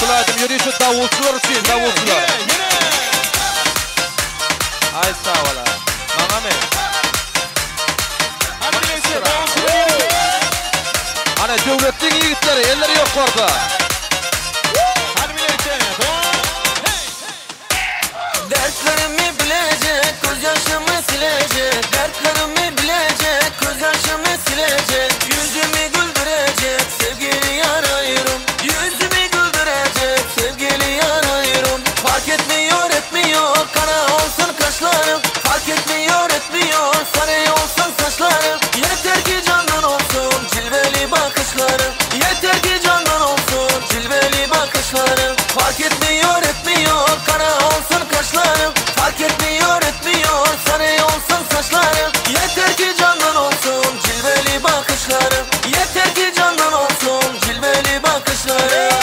viloyatim yürüyüşü davulcular için, davulcular. Ay sağ ola. Bana mı? Ana devletin yigitleri, elleri yok orada. Dertlerimi bilecek, göz yaşımı silecek. Dertlerimi bilecek, göz yaşımı silecek. Yüzümü güldürecek, sevgili yarayırım. Yüzümü güldürecek, sevgili yarayırım. Fark etmiyor, etmiyor, kara olsun kaşlarım. Fark etmiyor, etmiyor, sarı olsun saçlarım. Yeter ki candan olsun, cilveli bakışlarım. Yeter ki candan olsun, cilveli bakışlarım. Fark etmiyor, etmiyor, kara olsun kaşlarım. Fark etmiyor, etmiyor, sarı olsun saçlarım. Yeter ki candan olsun, cilveli bakışlarım. Yeter ki candan olsun, cilveli bakışlarım.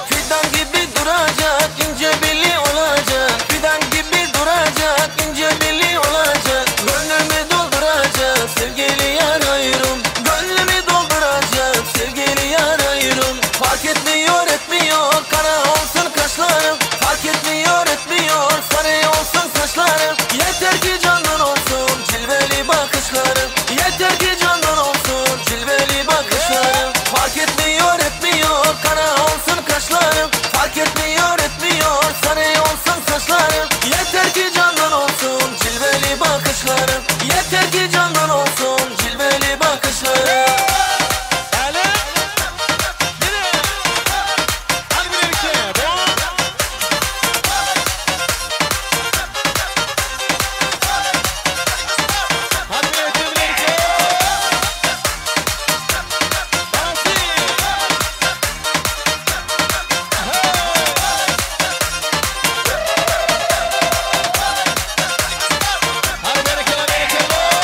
Fidan gibi duracak, ince belli olacak. Fidan gibi duracak, ince belli olacak. Gönlümü dolduracak, sevgili yarayırım. Gönlümü dolduracak, sevgili yarayırım. Fark etmiyor, etmiyor, kara olsun kaşlarım. Fark etmiyor, etmiyor, sarı olsun saçlarım. Yeter ki candan olsun, cilveli bakışlarım. Yeter ki candan olsun, cilveli bakışlarım. Fark etmiyor, etmiyor, kara olsun kaşlarım. Fark etmiyor, etmiyor, sarı olsun saçlarım. Yeter ki candan olsun, cilveli bakışlarım. Yeter ki candan olsun, cilveli bakışlarım.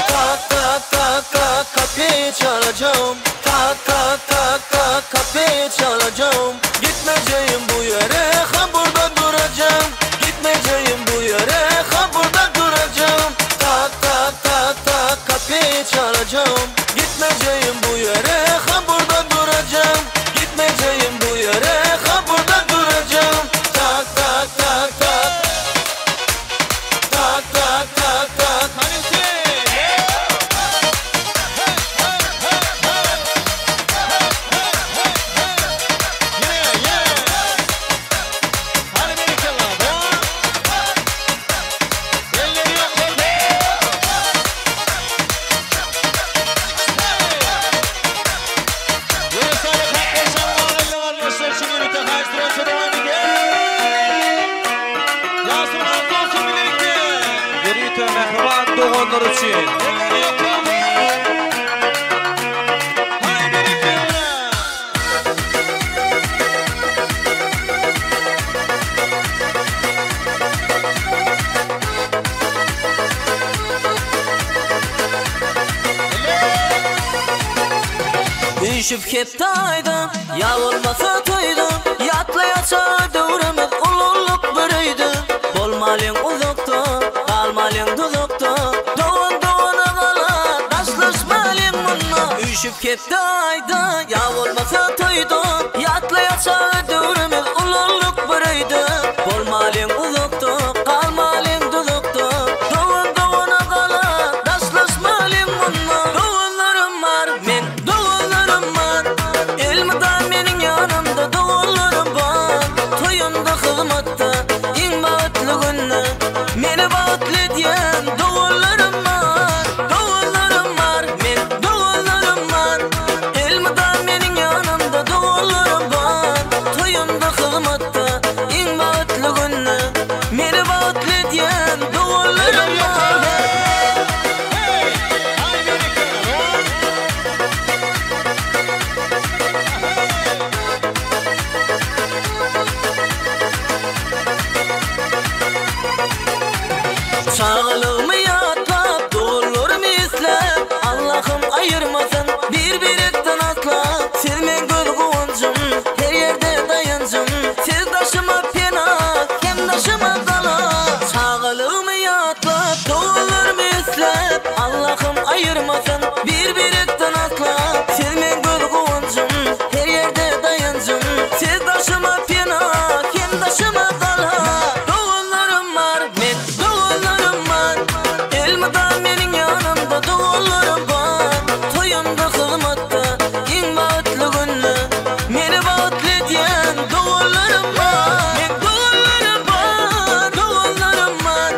Tak tak tak tak kapıyı çalacağım. Tak tak tak tak kapıyı çalacağım. Gitmeyeceğim bu yere, ha burada duracağım. Gitmeyeceğim bu yere, ha burada duracağım. Tak tak tak tak kapıyı çalacağım. Gitmeyeceğim bu yere, ha burada duracağım. Gitmeyeceğim bu yere, ha burada duracağım. Tak tak tak tak. Tak tak tak tak. Yürüyüşü mehriban doğanlar için. Düşüp ketdi aydan, yağılmasa toydum. Yatlayasa dövremiz ululuk biriydi. Bolmalın uzakta, kalmalın tuzakta. Doğan doğana kala, taşlaşmalın bununla. Düşüp ketdi aydan, yağılmasa toydum. Yatlayasa dövremiz ululuk biriydi. Bolmalın uzakta, kalmalın tuzakta. Doğan doğana kala, taşlaşmalın bununla. Doğullarım var, men doğullarım var. Elmadan benim yanımda doğullarım var. Toyumda hizmette, en bağıtlı günü. Meni bağıtlı diyen doğullarım var. Doğullarım var, men doğullarım var. Elmadan benim yanımda doğullarım var. Toyumda hizmette, en bağıtlı günü. Meni bağıtlı diyen doğullarım var. Çağlığımı yatlap, doğullarımı islep, Allah'ım ayırmasın birbirimizden asla. Silmen göz kuvancım, her yerde dayancım, siz taşıma pena, hem taşıma dala. Çağlığımı yatlap, doğullarımı islep, Allah'ım ayırmasın birbirimizden asla. Silmen göz kuvancım, her yerde dayancım, siz taşıma pena, hem taşıma dala. Doğullarım var, men doğullarım var, elmadan benim yanımda doğullarım var. Toyumda kılmatta, en bağıtlı günlü, beni bağıtlı diyen doğullarım var. Men doğullarım var, doğullarım var,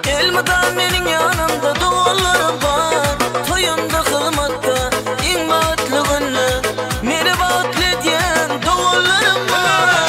elmadan benim yanımda doğullarım var. Toyumda kılmatta, en bağıtlı günlü, beni bağıtlı diyen doğullarım var.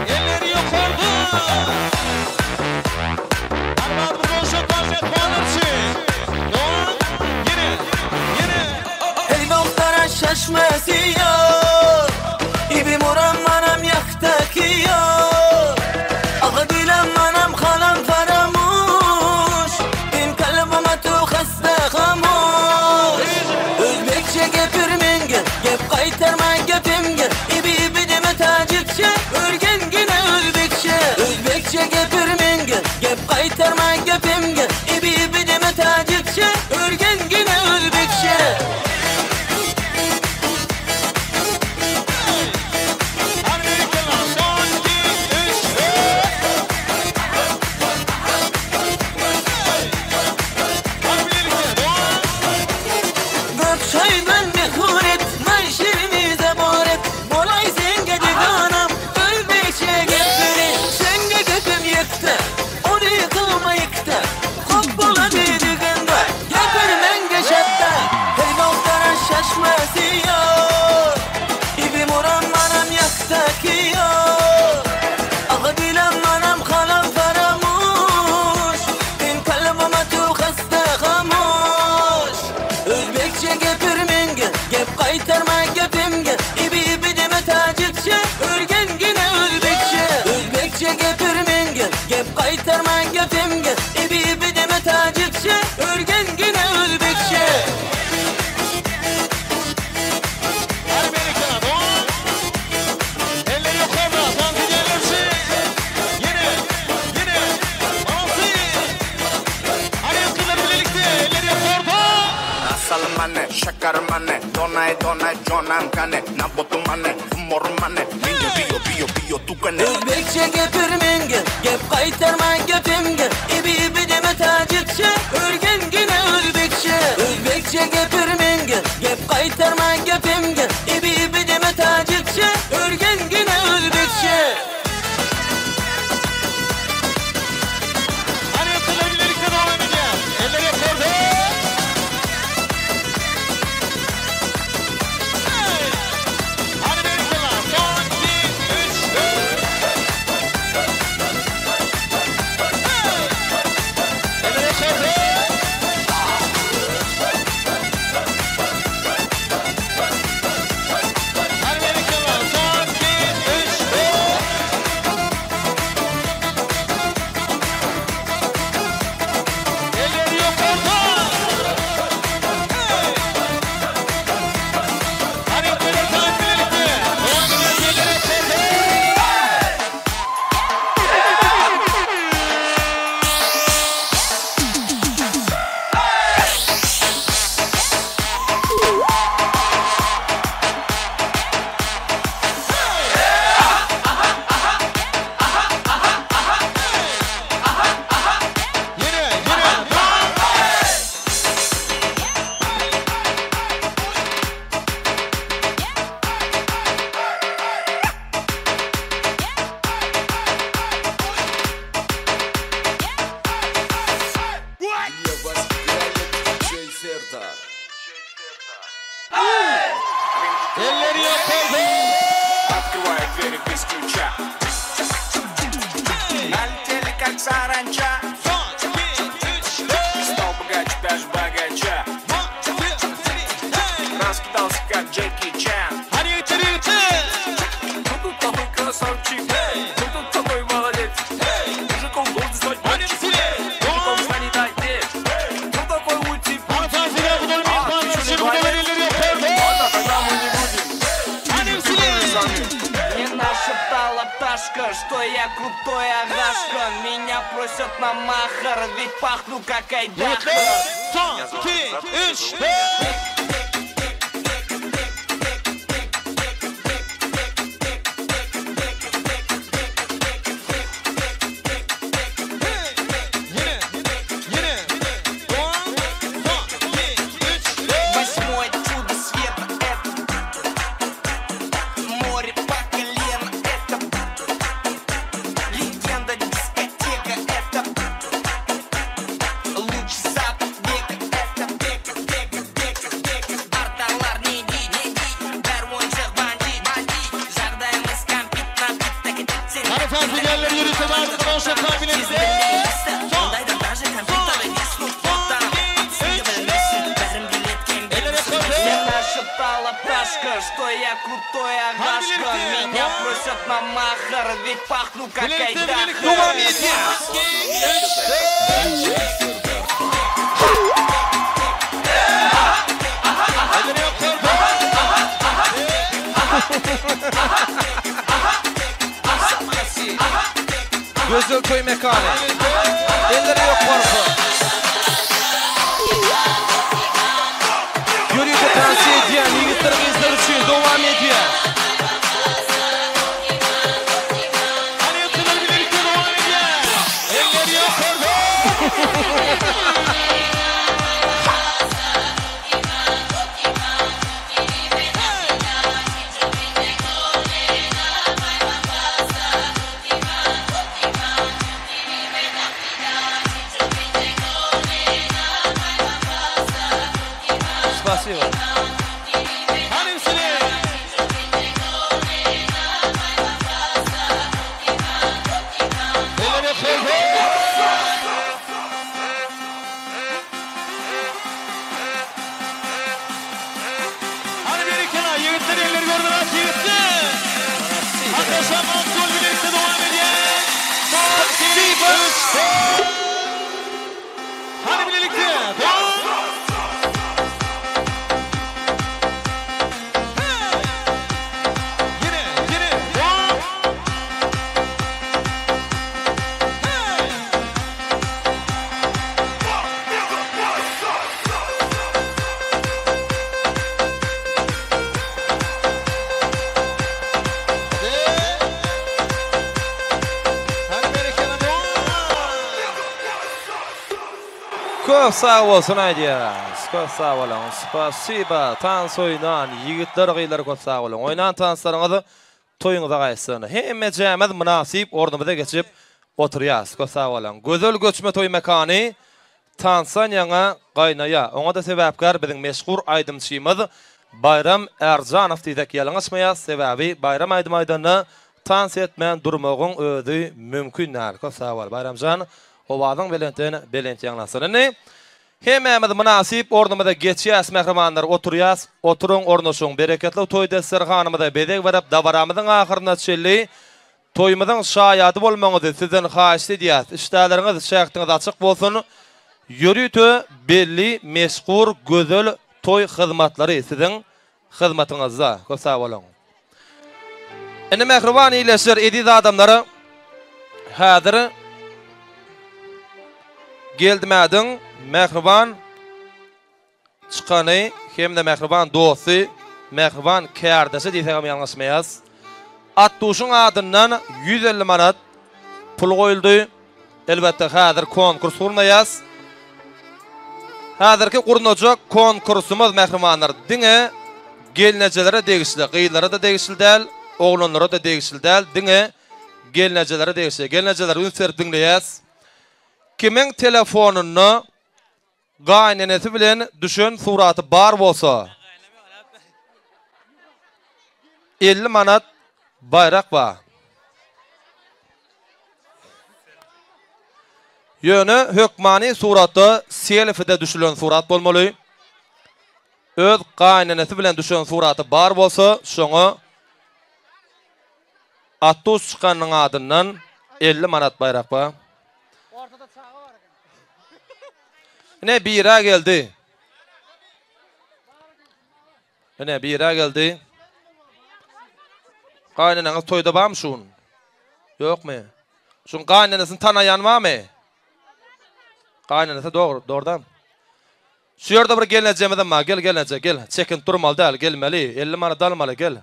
Elleri yukarıda. Armağan boşa taşet bağlırsın. Doğru. Yine. Hey bahtara şaşmasıyor, İbim oram manam yaktakıyor. Ağı dilen manam kalam faramuş, Din kalbime tu hasta kamuş. Özbekçe gepirmengin, gep kaytarman gepimgin, İbi deme tacikçe, örgen yine Özbekçe. Özbekçe gepirmengin, gep kaytarman gepimgin, İbi deme tacikçe, örgen yine Özbekçe. Amerikalılar son 2 3 Gökçay'dan mehuret, manşirimize boret, Bolay senge diganam, Özbekçe getirin. Senge götüm yıktı, onu yıkılma yıktı, Kop bola dediginde, getirmen geçette. Hey bahtara şaşmasıyor, İbim oran manam yaktakıyor. Ağı dilen manam kalam faramuş, Din kalbime tu hasta kamuş. Özbekçe gepirmengin, gep kaytarman gepimgin, İbi deme tacikçe, örgen yine Özbekçe. Özbekçe gepirmengin, gep kaytarman gepimgin, İbi deme tacikçe, örgen yine Özbekçe. Amerikalılar doğru. Elleri yukarıda. Son giderlersin. Yine. Bağlırsın. Amerikalılar birlikte. Elleri yukarıda. Salmane, shakarmane, donay, jonan kane, nabotumane, mormane, biyo, tukane. Özbekçe gepirmengin, gep kaytarman gepimgin, İbi deme tacikçe, örgen yine Özbekçe. Özbekçe gepirmengin, gep kaytarman gepimgin, İbi deme tacikçe, örgen yine Özbekçe. Amerikalılar birlikte devam edeceğiz. Elleri yukarıda. Amerikalılar son 2 3 4. Elleri yukarıda. что я крутой агашка. Меня просят на махар, ведь пахну как айдахар. Son, 2, 3, 4. Восьмое чудо света это море по колено, это легенда дискотека, это луч запад века, это арталар не дить, бер ойыншық бандит, жағдайымыз компит на бит, Hadi fazla yerleri yürütün artık konuşa tahmininizi. ондайда даже компьютеры не слушают. Она шептала Пашка, что я крутой агашка. Меня просят на махар, ведь пахну как айдахар. Devam ediyor. 2, 3, 4. Elleri yok torba. Gözül toy mekanı. Elleri yok korku. Yürüyüşe tavsiye ediyen yigitlerimizler için devam ediyor. Hani yakınlar birlikte devam ediyor. Elleri yok torba. Spasibo. Hani misiniz? Elleri yok torba. Hani bir iki yana yigitler elleri gördüler yigitler. Arkadaşlar Mansur birlikte devam ediyor. Son, 2, 3, 4. Hani birlikte. Devam. Yine. Devam. Hani bir iki yana devam. Köp sağ olsun aydiyaz. Köp sağ olun. Spasiba. Tans oynan. Yigitler gıylar köp sağ olun. Oynan tanslarınızı toyunuza gaysın. Hemme cemez münasip ordumuza geçip oturyaz. Köp sağ olun. Gözöl göçme toy mekanı tansan yana gaynaya. Ona da sebepkar bizim meşhur aydımçımız Bayram Ercanov diýdik ýalňyşmaýa. Sebebi Bayram aydymyny tans etmän durmagyň özü mümkin näl. Köp sağ ol Bayramjan. Owadyň belent ýanglasyny. Hemmämiz münasip ordumyza geçýäs mährimanlar oturýas. Oturuň ornaşyň bereketli toy destirhanymyza bedeg berip dawaramyzyň ahyryna çelli toýumyzyň şaýady bolmagyny sizden haýyş edýäs. İşdäleriňiz şähtiňiz açyk bolsun. Yürütü belli meşhur gözöl toy hyzmatlary sizin hyzmatyňyzda. Köp sağ bolun. Ene mähriban iýleşir ediz adamlary. Häzir geldimädiň mähriban çykany hem de mähriban dosty, mähriban kärdeşi diýsem ýalňyşmaýas. Attuşyň adyndan 150 manat pul goýuldy. Elbetde häzir konkurs gurmaýas. Häzirki gurnajak konkursumuz mährimanlar diňe gelnejelere degişli, gyýlara da degişli däl, oglanlara da degişli däl, diňe gelnejelere degişli. Gelnejeler ünsür diňleýäs. Kimin telefonuny gaýnanysy bilen düşen suraty bar bolsa 50 manat bayrak bar. Ýöne hökmani suraty selfide düşülen surat bolmaly. Öz gaýnanysy bilen düşen suraty bar bolsa, şoňa attus çykanyň adyndan 50 manat bayrak bar. Ne bira geldi. Bira geldi. Gaýnanaňyz toýda barmy şun? Yok mu? Şun qaynanasını tanayan var mı? Qaynanası doğrudan. Şu yerda bir geleceğimden ma gel. Çekin durmalı değil, gelmeli. 50 manat dalmalı gel.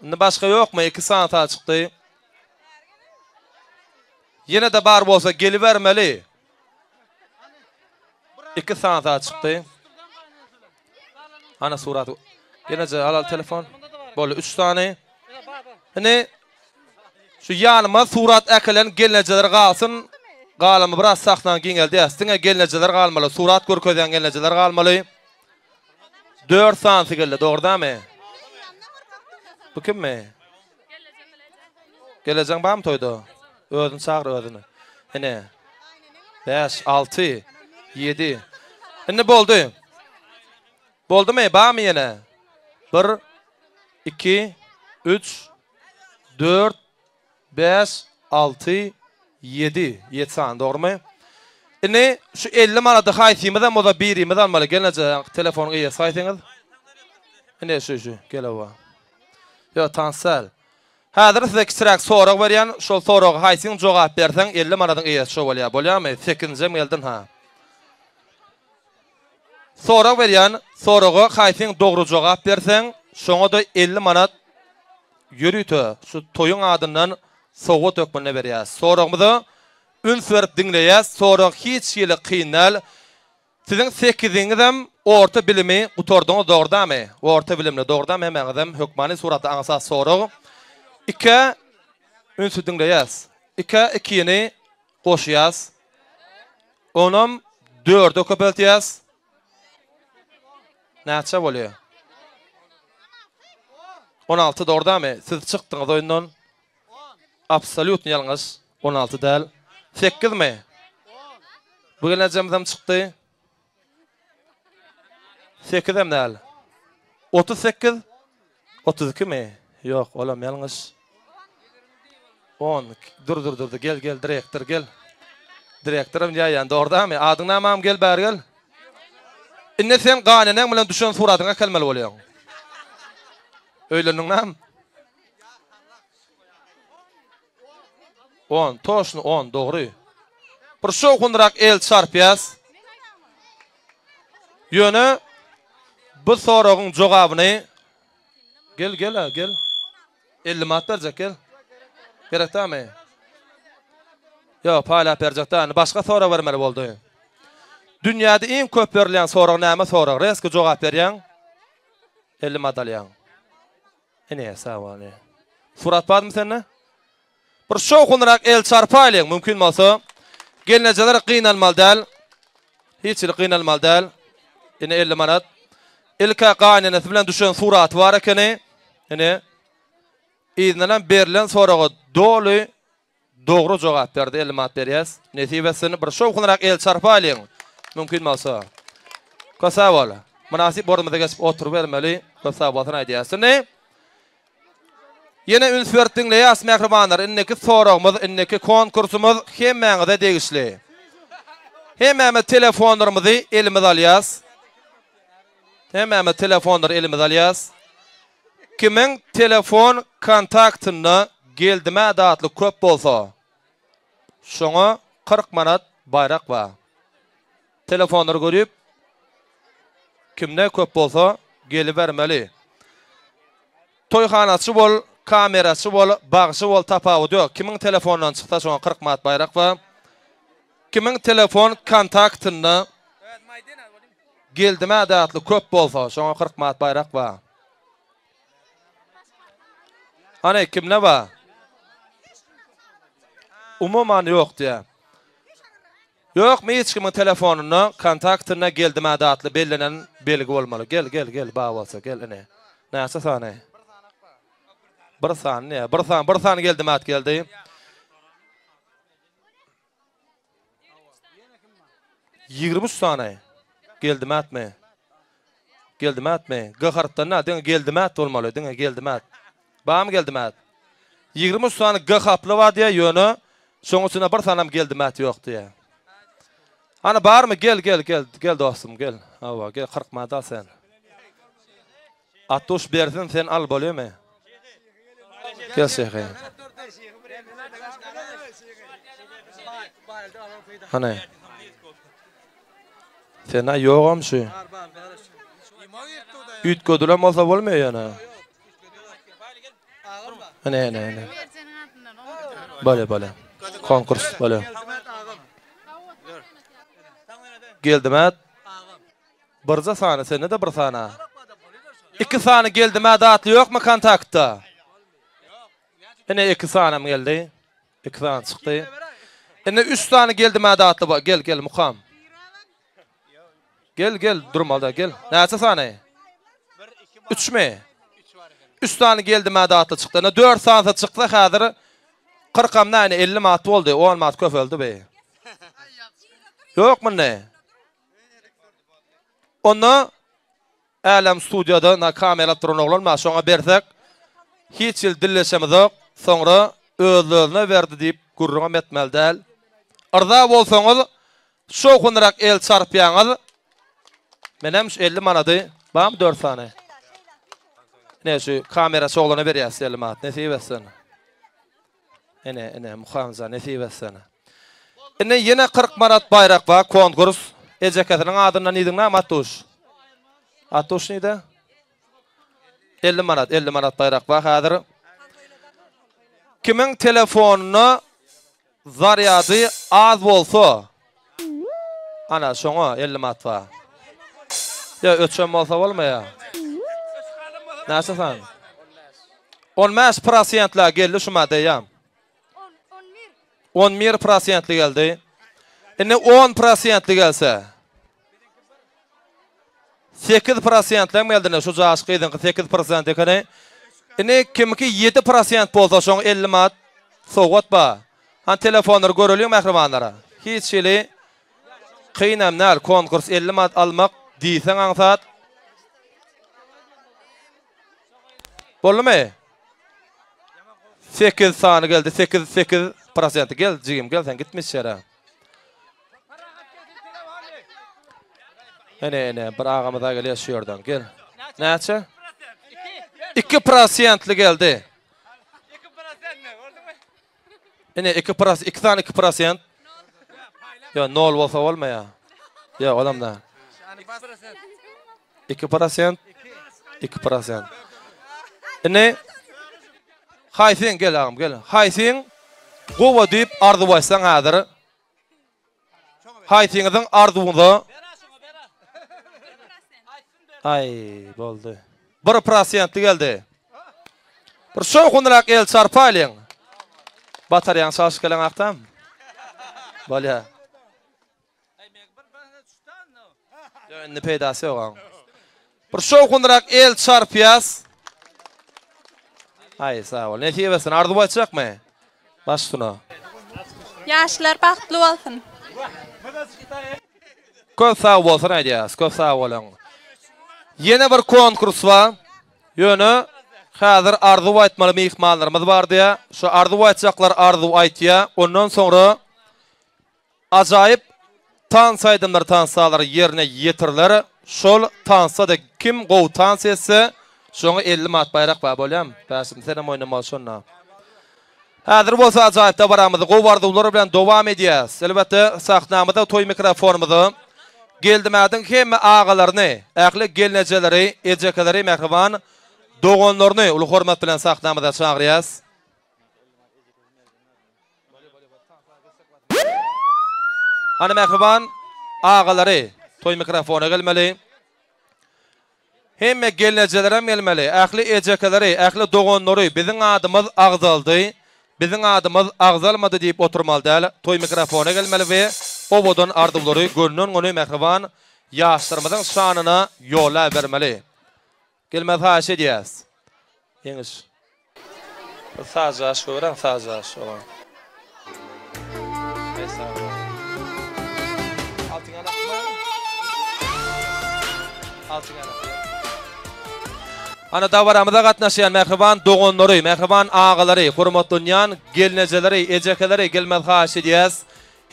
Ne başka yok mu? 2 saat çıktı. Yine de bar bolsa gelivermeli. 2 saat çıktı. Ana suratı. Gelece al telefon. Böyle 3 tane. Hani şu yanıma surat ekelen geleceler kalsın. Galamy biraz saklan geldi. Aslında geleceler kalmalı. Surat görkezden geleceler kalmalı. 4 saat geldi. Doğru mı? Bu kim mi? Geleceğin var mı toyda? Özün çağır özünü. Hani 5, 6, 7. Ne boldu? Boldu mu? Var mı yine? 1, 2, 3, 4, 5, 6, 7. 7 saniye doğru mu? Ne? Şu 50 manatı haysiyimizden o da birimizden malı. Gelince telefonu iyi saytınız. Ne şu gel ova. Yo tansal. Hazır size kisirak sorak berýän, şol soraga haýsyň jogap berseň 50 manatyň eýesi şo bolýar. Bolýarmy? 8-nji meldin ha. Sorak berýän, soraga haýsyň dogry jogap berseň, şoňa da 50 manat ýürüýtü. Şu toýuň adyndan sowa tökmene berýär. Soragmyzy üns berip dinleýär. Sorag hiç ýeli kynal. Siziň 8-iňizem orta bilimi gutordyňyz dogrdamy? Orta bilimli dogrdamy? Hemen hökmany suratda aňsa sorag. 2 ünsü dinleýäs. 2-ni goşýas. Onam 4 köpeltýäs. Näçe bolýar? 16 dogrdamy? Siz çykdyňyz oýundan. Absolut ýalňyş. 16 däl. 8 mi? Bu geleceğimden çykdy. 8 hem däl. 38. 32 mi? Yok, olam ýalňyş. 10. Dur. Gel, direktor gel. Direktorum ýaýan, dogrdamy? Adyň namam gel bäri gel. Inne sen ganynyň bilen düşen suratyňa kelmeli bolýaň. Öýleniň nam? 10. Toşny 10, dogry. Bir şo kunrak el çarpýas. Ýöne bu soragyň jogabyny gel. 50 manat berjek gel. Gerekdämi? Yo, pala berjekden başga sora bermeli boldy. Dünýäde iň köp berilýän sorag näme sorag? Reski jogap berýän 50 manat alýan. Ene sawany. Surat barmy sende? Bir şo kunrak el çarpaýlyň mümkin bolsa, gelnejeler kynalmaly däl. Hiç kynalmaly däl. Ene 50 manat. Ilka ganyny bilen düşen surat bar ekeni. Ene iňden berilen soraga dolu dogry jogap berdi 50 manat berýäs. Netibesini bir şo kunrak el çarpaýlyň mümkin bolsa. Kösa bola. Münasip bordymyza geçip oturup bermeli. Kösa bolsa aýdýasyny. Yine ünsvertinle yas mehribanlar, inneki soragmyz, inneki konkursumyz hemmeňize degişli. Hemmeme telefonlarymyzy elimize alýas. Hemmeme telefonlar elimize alýas. Kimin telefon kontaktyna geldime datly köp bolsa, şoňa 40 manat bayrak bar. Telefonlar görüp, kimde köp bolsa gelip bermeli. Toýhanaçy bol, kameraçy bol, bagçy bol tapawut ýok. Kimin telefondan çyksa şoňa 40 manat bayrak bar. Kimin telefon kontaktyna geldime datly köp bolsa, şoňa 40 manat bayrak bar. Hani kimne bar? Umuman ýok diýär. Yok mu hiç kimin telefonuna kontaktyna geldime datly bellenen belgi bolmaly. Gel bar bolsa gel ene. Näçe sany? Bir saniye geldi mat geldi. 20 saniye. Geldi mat mi? Gahartdan na den geldi mat bolmaly, den geldi mat. Bam geldi mat. 20 saniye gahaply var diye ýöne, soňusyna bir sanam geldi mat ýok diye. Ana barmy? Gel dostum gel. Hawa gel 40 manat al sen. 60 bersin sen al bolýarmy? Gel şeyhe. Hani? Sena yoğam şu. Üt gödülem olsa olmuyor yana. Hani. Böyle. Konkurs böyle. Geldim et. Birza sana, sen de bir sana. İki sana geldim et atlı yok mu kontakta? Yine iki sana mı geldi? İki sana çıktı. Yine üç tane geldim et atlı. Gel mukam. Gel durmalı gel. Neyse sana? Üç mü? Üç tane geldim et atlı çıktı. Yine dört sana çıktı kadar. 40 amna 50 mat oldu. 10 mat köp öldü be. Yok mu ne? Onu Alem stüdyoda na kamera turun olma şoňa bersek hiç il dilleşemedik. Sonra özlerine verdi deyip gurruna etmel del. Arda bolsaňyz şo kunrak el çarpýaňyz menem 50 manady. Bam 4 tane. Ne şu kamera şoğlana berýär 50 manat. Nesip etsen. Ene muhamza nesip etsen. Ene yine 40 manat bayrak var konkurs. Ejeketiniň adyna nidiňä Matuş. Atuş neydi? 50 manat bayrak var hazır. Kimin telefonunu zaryady az bolsa ana şoňa 50 manat var. Ya öçem bolsa bolmaýar. Näçe san? 15% geldi şuma diýem. 11% geldi. Ene 10% gelse 8% geldi şu jaş gydyn 8% ekene. Ene kimki 7% bolsa şoň 50 manat sogat ba. Han telefonlar görülýär mährimanlara. Hiç şeýle kynamnal konkurs 50 manat almak diýseň aňsat. Bolmy? 8 sany geldi 8% gel jigim gel sen gitmiş şera. Ene bir ağamyza gelýär şu ýerden gel. Näçe? 2% geldi. 2% ne oldu mu? Ene 2%, 2 tane 2%. Ya nol bolsa bolmaýar. Ya adamda. 2%. Ene Haysin gel ağam gel. Haysin gowa diýip ardy başsaň hazır. Haysiňiziň arduwynda ay boldy. 1% geldi. Bir şo kunrak el çarpaýlyň. Batarýaň şaş gelen aktam. Bolýa. Ýöne peýdasy ýok. Bir şo kunrak el çarpýas. Ay sağ ol. Ne diýesin? Ardy başjakmy? Başsyna. Yaşlar bahtly bolsun. Köp sağ bolsun aýdýas. Köp sağ bolun. Yine bir konkurs var. Ýöne hazır ardy aýtmaly mehmanlarymyz bardy. Şu ardy aýtjaklar ardy aýtýa. Ondan sonra ajaýyp tans aýdymlar tansalar ýerine ýetirler. Şol tansada kim gow tans etse şoňa 50 manat bayrak bar bolýam. Täşim senem oýnamaly şonna. Hazır bolsa ajaýyp da baramyzy gow bardylar bilen dowam edýäs. Elbetde sahnamyzda toy mikrofonumyzy geldimädiň hemme agalaryny, ähli gelnejeleri, ejekeleri mehriban dogonlaryny uly hormat bilen sahnamyzda çagyrýas. Hani mehriban agalary toy mikrofona gelmeli. Hemme gelnejelere gelmeli. Ähli ejekeleri, ähli dogonlary biziň adymyz agzaldy. Biziň adymyz agzalmady diýip oturmaly däl. Toy mikrofona gelmeli we obodan ardyblary gönlüň ony mehriban ýaşlarymyzyň şanyna ýola bermeli. Gelmez haş edýäs. Ýeňiş. Saza şoran saza şoran. Ana dawaramyza gatnaşýan mehriban dogonlary, mehriban agalary, hormatlanýan gelnejeleri, ejekeleri gelmez haş edýäs.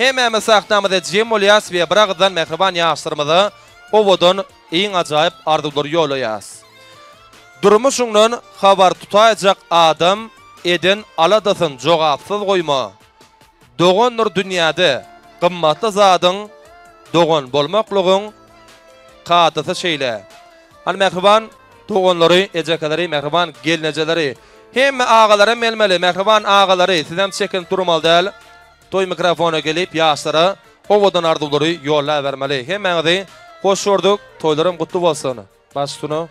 Hemme sahnamyzda jem bolýas we biragdan mehriban ýaşlarymyzy obodan iň ajaýyp ardylar ýolaýas. Durmuşyňdan habar tutaýjak adam eden aladasın jogapsyz goýma. Dogondur dünýäde gymmatly zadyň dogon bolmaklygyň katysy şeýle. Al mehriban dogonlary, ejekelери, mehriban gelnejeleri, hemme ağalara melmeli, mehriban ağaları sizden çekin durmaly däl. Toy mikrofona gelip ýaşlara owadan ardylary ýolla bermeli. Hemmeňizi hoş gördük. Toylarym gutly bolsun. Başlygyny.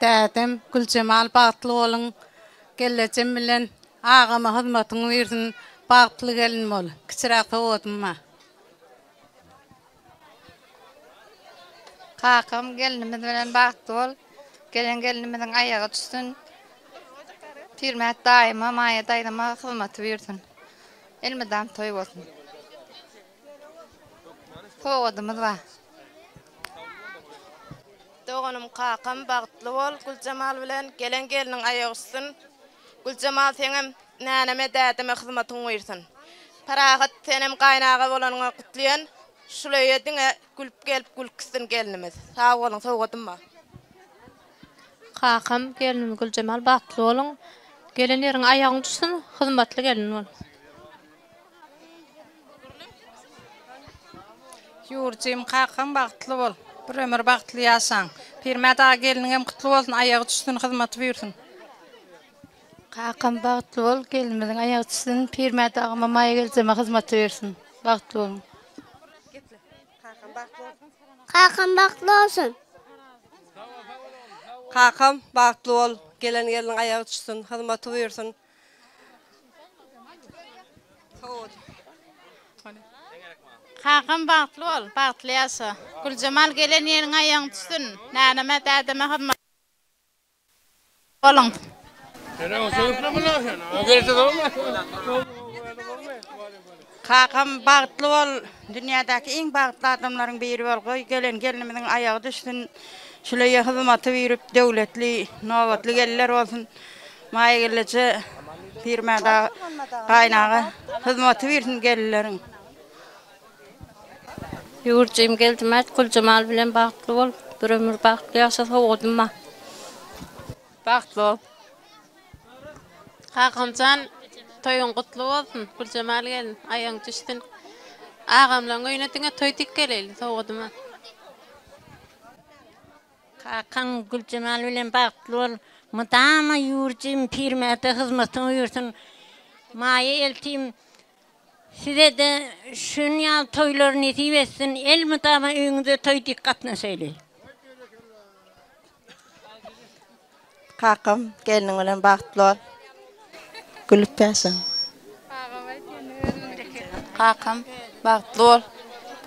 Dädem Gülcemal Bagtlyoğluň geleceğim bilen agama hyzmatyny bersin. Bagtly gelin bol. Kiçirak towdumma. Kakam gelinimiz bilen bagtly bol. Gelinimizin ayağı düşsün. Pirmat daima maya daýdama hyzmaty bersin. Elmedam toy bolsun. Towdumyz ba. Doğanım kakam bagtly bol. Gülcemal bilen geliniň ayağı düşsün. Gülcemal senem näneme dädeme hyzmatyny bersin. Parahat senem gaýnaga bolanyňa gutlaýan. Şuleýe diňe gülüp gelip gülkistin gelinimiz. Sağ bolun, sowgadymma. Kakam gelinim Gülcemal Bagtlyoğluň gelinleriň ayagyny düşsün, hyzmatly gelin bol. Ýurjym kakam bagtly bol. Bir ömür bagtly ýaşaň. Pirmat ağa geliniňem gutly bolsun, ayagy düşsün, hyzmaty bersin. Kakam bagtly bol. Gelinimiziň ayağı düşsün. Pirmat agama maya gelzeme hyzmaty bersin. Bagtly bol. Kakam bagtly olsun. Kakam bagtly bol. Gelen gelin ayağı düşsün, hyzmaty bersin. Kakam bagtly bol, bagtly ýaşa. Gülcemal gelen ýeriň ayagyny düşsün. Näneme dädeme hyzmat bolun. Kakam bagtly bol. Dünýädäki iň bagtly adamlaryň biri bolgoý. Gelinimiziň ayagy düşsün. Şuleýe hyzmaty berip döwletli, nowatly geller bolsun. Maýa gelece firmada gaýnaga hyzmaty bersin gellerin. Ýurjym geldimät Gülcemal bilen bagtly bol. Bir ömür bagtly ýaşa sowgadymma. Bagtly bol. Kakamcan toyun gutly bolsun. Gülcemal gelin ayagyny düşsün. Agamla oýnadyňa toy tik geleli, sowgadymma. Kakam Gülcemal bilen bagtly bol. Mudama ýurjym pirmata hyzmatyny bersin. Maýa eltim size de şunyal toylar nesip etsin. El mudama öňüňde toy dikkatna söyle. Kakam geliniň bilen bagtly bol. Gülüp ýaşaň. Kakam bagtly bol.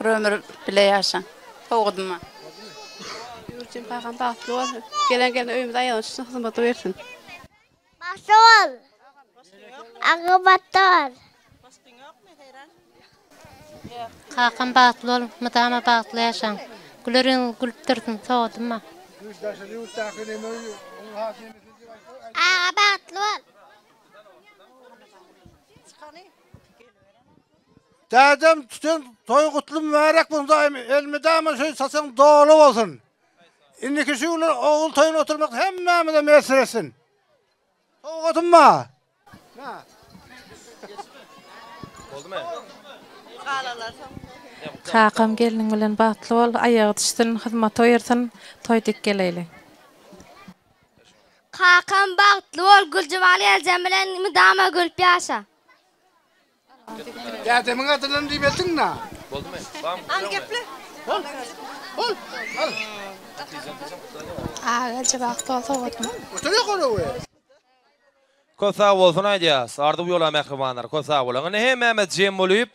Bir ömür bile ýaşaň. Sowgadymma. Ýurjym kakam bagtly bol. Gelen öýümde ayagyny düşsün, hyzmaty bersin. Bagtly bol. Agabatlar. Kakam bagtly bol, mudama bagtly ýaşaň. Gülerin gülüp dursun, sowgadymma. Aga bagtly bol. Dädem tüten toy gutly mübarek bolsun daim. Elmedama şöý sasaň dogly bolsun. Indiki şular oğul toyuna oturmak hemmemize mesir etsin. Sowgadymma. Boldumy? Kakam geliniň bilen bagtly bol, ayagy düşsün, hyzmaty bersin, toy dik geleli. Kakam bagtly bol. Gülcemal ýerjem bilen mudama gülüp ýaşa. Dädemiň adyny diýip etdiňna. Boldumy? Am gepli. Ol. Ol. Al. Aga bagtly bol, sowgadymma. Oturuyor konuyu. Kosa bolsun aýdýas. Ardyp ýola mehribanlar, kosa bolan. Hemme jem bolup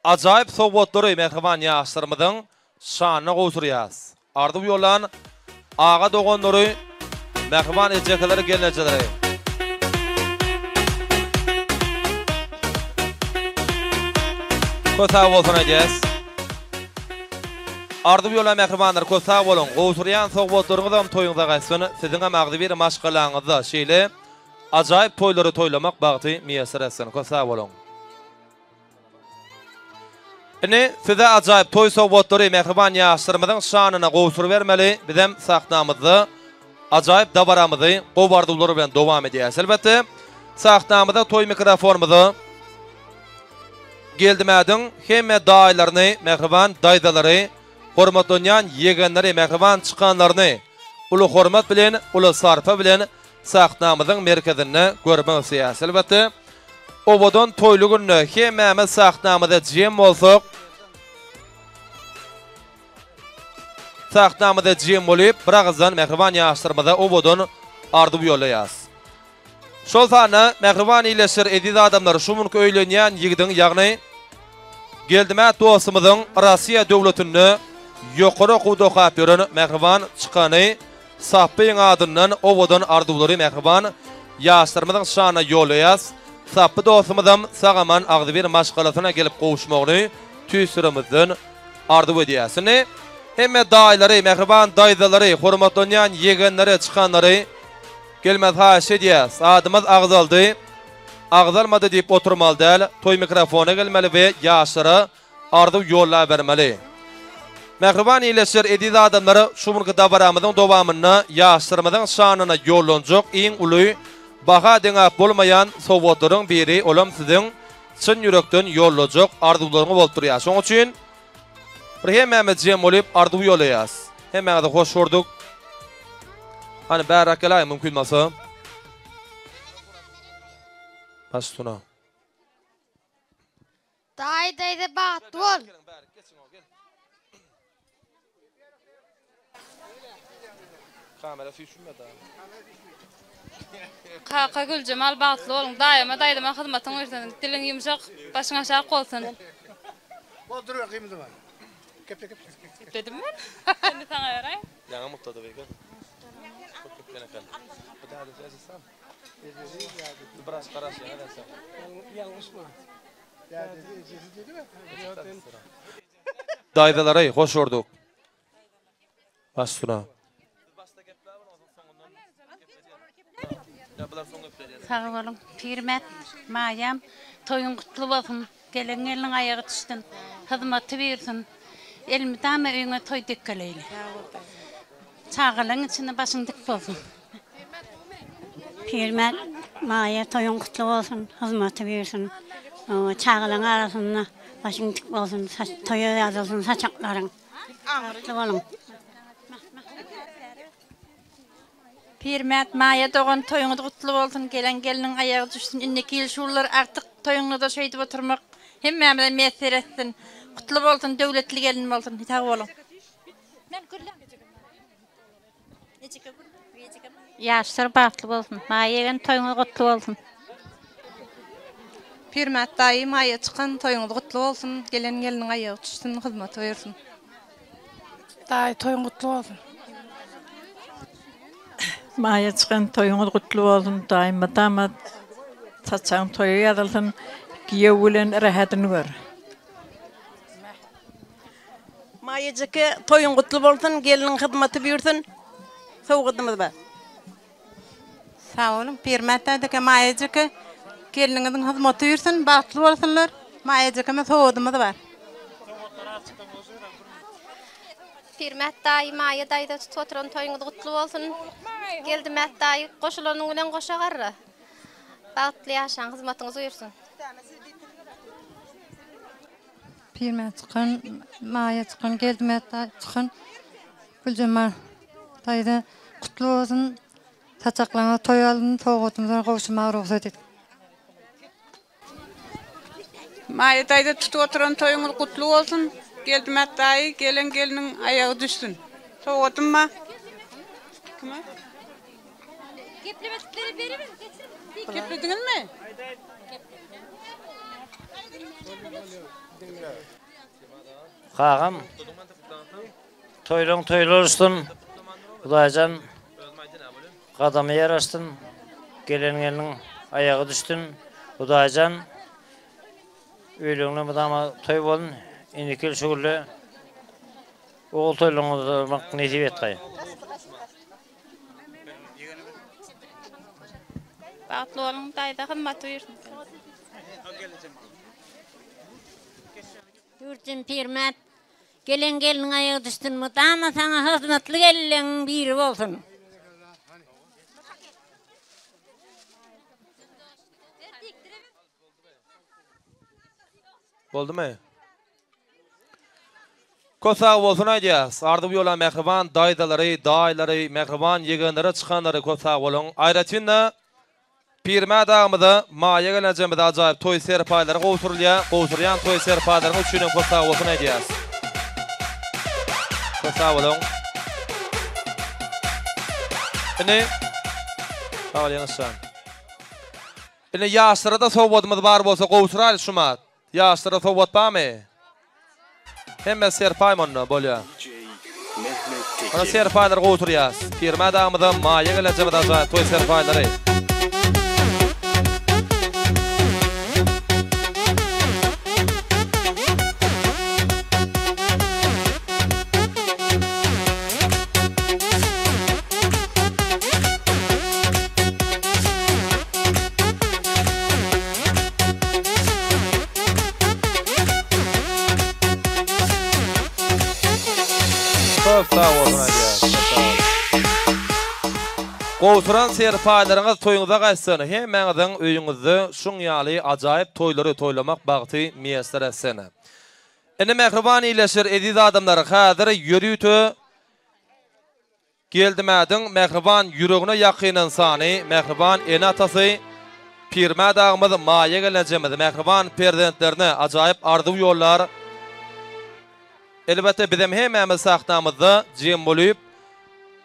ajaýyp sowgatlary mehriban ýaşlarymyzyň şanyna gowsurýas. Ardyp ýolan aga dogonlary mehriban ejekeleri gelnejeleri. Kosa bolsun aýdýas. Ardyp ýola mehribanlar, kosa bolun. Gowsurýan sowgatlaryňyzam toýuňda gaýsyn, siziň hem agdy bir maşgalaňyzda şeýle ajaýyp toýlary toýlamak bagty miýasir etsin. Kosa bolun. Ine size ajaýyp toy sowgatlary mehriban ýaşlarymyzyň şanyna gowsuryp bermeli, bizem saknamyzdy ajaýyp dabaramyzy gobardylar bilen dowam edýäs. Elbetde saxtamyda toy mikrofonumyzy geldimädiň hemme daýlaryny, mehriban daýdalary, hormatlanýan yegenleri, mehriban çykanlaryny uly hormat bilen, uly sarpa bilen saxtamyzyň merkezine görmek isleýäs. Elbetde obodon toýly günne hemmemiz saxtamyda jem bolsak, saxtamyda jem bolup, biragızdan mehriban ýaşlarymyza obodon ardyp ýolaýas. Şol sana mehriban ileşir ediz adamlar şu munk öýlenýän ýigdiň ýagny geldimä dostumyzyň Russiýa döwletini ýokary okuwda okap ýören mehriban çykany Sapyň adyndan obodon ardyplary mehriban ýaşlarymyzyň şana ýolaýas. Sapy dostumyzam sagaman agdy bir maşgalatyna gelip gowuşmagyny tüýsürimizden ardyp edýäsini. Hemme daýlary, mehriban daýdalary, hormatlanýan yegenleri, çykanlary gelmez haşy edýäs. Adymyz agzaldy. Agzalmady diýip oturmaly däl, toy mikrofona gelmeli we ýaşlara ardyp ýolla bermeli. Mehriban ileşir ediz adamlary şu murky dabaramyzyň dowamyna ýaşlarymyzyň şanyna ýollanjak iň uly baha deňäp bolmaýan sowgatlaryň biri olam siziň çyn ýürekden ýollajak arzuwlaryňy bolup durýar. Şoň üçin bir hemmemiz jem bolup arduw ýolaýas. Hemmemize hoş gördük. Hani bärakalaý mümkin bolsa. Baştuna. Daýda bagtly bol. Kamera süýşünmedi. Kaka Gülcemal bagtly bolun. Daýama daýdama hyzmatyň bersen, diliň ýumşak, başyň aşağı bolsun. Otur bakayım da var. Kep. Dedim mi? Ne sana yaray? Yaňa mutladı beýle. Bu da ýazysam. Biraz garaş ýa-da. Yanlış mı? Ya dedi mi? Daýdalary hoş gördük. Baştuna. Sağ olun. Pirmet, Mayam, toyun kutlu bolsun. Gelen gelin ayağı düştün. Hyzmaty bersin. Elmi dama öňe toy dikkeleyli. Çağılan içinde başın dik bolsun. Pirmet, Maya toyun kutlu bolsun. Hyzmaty bersin. Çağılan arasynda başın dik bolsun. Toya ýazylsyn saçaklaryň. Kutlu bolun. Pirmet, Maya doğan toyuňyz kutlu bolsun. Gelen geliniň ayağı düşsün. Inneki ýyl şurlar artyk toyuňyzda şeýdip oturmak hemmemize mesir etsin. Kutlu bolsun, döwletli gelin bolsun. Sag bolun. Ýaşlar bagtly bolsun. Mayaň toyuňyz kutlu bolsun. Pirmet daýy Maya çykan toyuňyz kutlu bolsun. Gelen geliniň ayağı düşsün, hyzmaty bersin. Daýy toyuň kutlu bolsun. Maya çykan toyuňyz kutlu bolsun. Daýma damat saçaň toýa ýazylsyn. Giýew bilen rahatyny gör. Mayajyky toyuň kutlu bolsun, geliniň hyzmaty bersin. Sowgatymyz bar. Sağ olun. Pirmet daýdyka Mayajyky geliniňiziň hyzmaty bersin, bagtly bolsunlar. Mayajykymy sowgatymyz bar. Pirmet daýy Maya daýda tutup oturan toyuňyz kutlu bolsun. Geldimäk daýy goşulanyň bilen goşa garra. Bagtly ýaşaň, hyzmatyňyz bersin. Pirmet çykan, Maya çykan, geldimäk daýy çykan. Gülcemal daýda kutlu bolsun. Saçaklaňa toy alyn, sowgatymyza gowuşmagy ruhsat et. Maya daýda tutup oturan toyuňyz kutlu bolsun. Geldimäk daýy gelen geliniň ayağı düşsün. Sowgatymma? Kime? Keplemekleri beribin. Keplediňizmi? Kağam toyluň toýlarystyn Hudaýjan gadamy ýaraşdyn, geleniň ayagy düşdün. Hudaýjan öýleňe budama toy bolun, indiki şugurly oğul toyluňyzmak nesip etdi. Bagtly bolun, daýda hyzmaty bersin. Yurtun Pirmet, gelen geliniň ayagy düşdün. Mudama saňa hyzmatly gelen biri bolsun. Boldu mu? Kösag bolsun aýdýas. Ardy bu ýola mehriban daýdalary, mehriban ýegenlere çykanlary kösag bolun. Aýratynda Pirmä dagymyda maýa gelenjemde ajaýyp toý serpaýlary gowturýan toý serpaýlaryň üçinem kösag bolsun aýdýas. Kösag bolun. Ine Sağlayanışsan. Ine ýaşlara da sowatmyz bar bolsa gowtural şuma. Ýaşlara sowat barmy? Hemme serpaýmanna bolýar. Ana serpaýlar gowturýas. Pirmä dagymyda maýa gelenjemde ajaýyp toý serpaýlary. Gowturan serpaýlaryňyz toýuňyza gaýtsyny, hemmeňiziň öýüňizde şuň ýaly ajaýyp toýlary toýlamak bagty meýesler etsene. Ene mehriban iýleşir ediz adamlar häzir ýürüýtü geldimädiň mehriban ýüregine ýakyn insany, mehriban ene atasy Pirmä dagymyz maýa gelenjemiz mehriban prezidentlerini ajaýyp ardy ýollar. Elbette bizim hemmämiz saxtamyzda jem bolup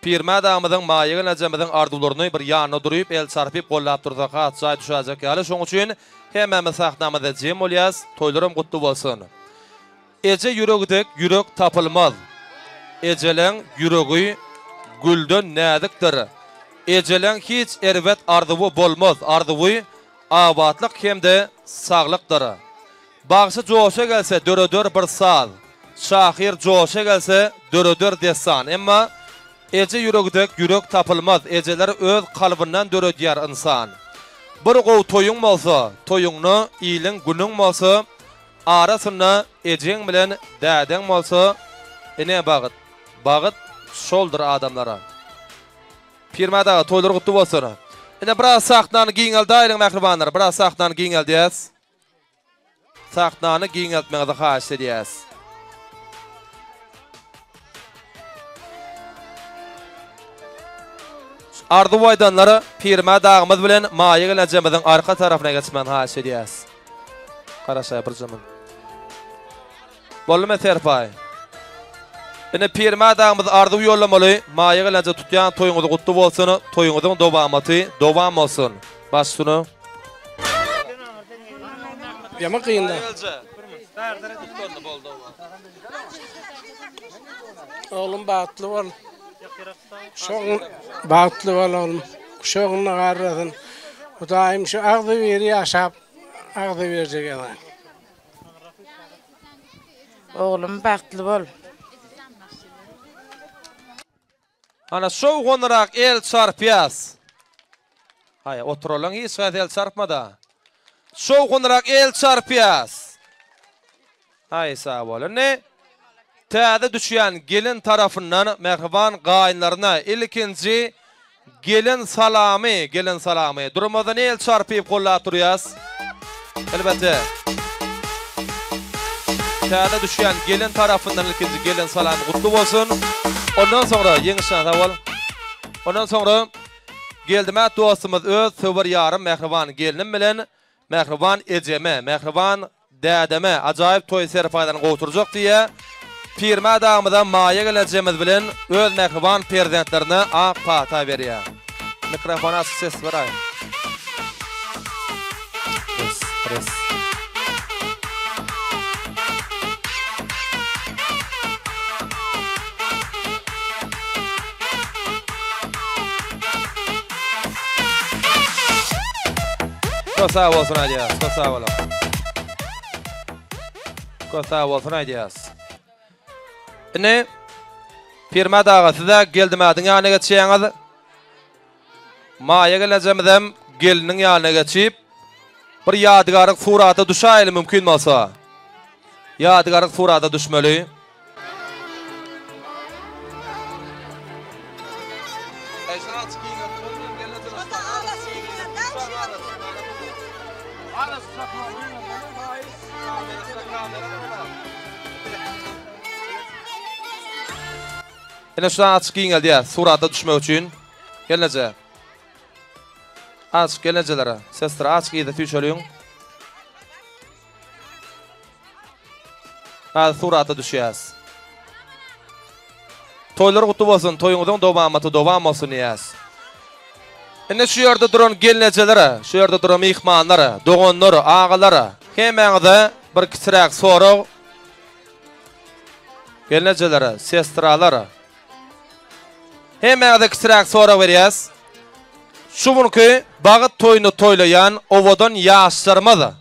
Pirmä dagymyzyň maýa gelenjemiziň ardylaryny bir ýanyna durup el çarpyp gollap dursa hat çaý düşäjek ýaly şoň üçin hemmämiz saxtamyzda jem bolýas, toýlarym gutly bolsun. Eje ýüregidek ýürek tapylmaz. Ejeleň ýüregi gülden nädikdir. Ejeleň hiç erwet ardywy bolmaz. Ardywy abadlyk hemde saglykdyr. Bagşy joşa gelse döredör bir saz. Şahir joşa gelse döredör desan. Emma eje ýüregidek ýürek tapylmaz. Ejeler öz kalbyndan döredýär insan. Bir gow toýuň bolsa, toýuňny ýylyň günüň bolsa, arasyna ejeň bilen dädeň bolsa, ene bagyt. Bagyt şoldur adamlara. Pirmada toýlar gutly bolsun. Ene biraz saxtany giňel daýryň mehribanlar, biraz saxtany giňel diýäs. Saxtany giňeltmeňizi haýyş edýäs. Ardy waydanlary Pirmä dagymyz bilen maýa gelenjemiziň arka tarafyna geçmän haýyş edýäs. Garaşa bir zaman. Bolma serpaý. Ene Pirmä dagymyz ardy ýollamaly, maýa gelenje tutýan toýuňyzy gutly bolsun, toýuňyzyň dowamaty dowam bolsun. Başsyny. Ýama kıyında. Oğlum bagtly bol. Şoň bagtly bol oğlum. Şoňyny garrasyn. Hudaýym şu agdy beri ýaşap, agdy berjek ýa. Oğlum bagtly bol. Ana şow gonarak el çarpýas. Haýa, oturalaň hiç el çarpmada. Şow gonarak el çarpýas. Haýa, sağ bolun. Ne? Täze düşýän gelin tarapyndan mehriban gaýynlaryna ilkinji gelin salamy. Durmadan el çarpyp gollap durýas. Elbette. Täze düşýän gelin tarapyndan ilkinji gelin salamy gutly bolsun. Ondan sonra ýeňişan sawal. Ondan sonra geldimä dostumyz öz söwür ýarym mehriban gelinim bilen mehriban ejeme, mehriban dädeme ajaýyp toý serpaýlaryny gowturjak diýe Pirmä dagymyda maýa gelenjemiz bilen öz mehriban prezidentlerine ak pata berýär. Mikrofona ses beray. Pres. Kösä bolsun aýdýas, kösä bola. Kösä bolsun aýdýas. Ine Pirmä dagasyda geldimädiň ýanyna geçýäňiz. Maýa gelenjemizem geliniň ýanyna geçip bir ýadygarlyk suraty düşäýli mümkin bolsa. Ýadygarlyk suraty düşmeli. Ene şu açık giyin geldi ya, surata düşmek için. Gelnece. Açık gelnecelere. Sesler açık giydi tüyşölüyün. Hadi surata düşüyüz. Toylar kutlu olsun, toyunuzun devam olsun yaz. Ene şu yerde duran gelnecelere, şu yerde duran mihmanları, doğanları, ağaları. Hemen bir kisirak soru. Gelnecelere, sestraları. Hemen de kisirak soru veriyaz. Şu bunki bağıt toyunu toylayan ovadan yaşlarmadı.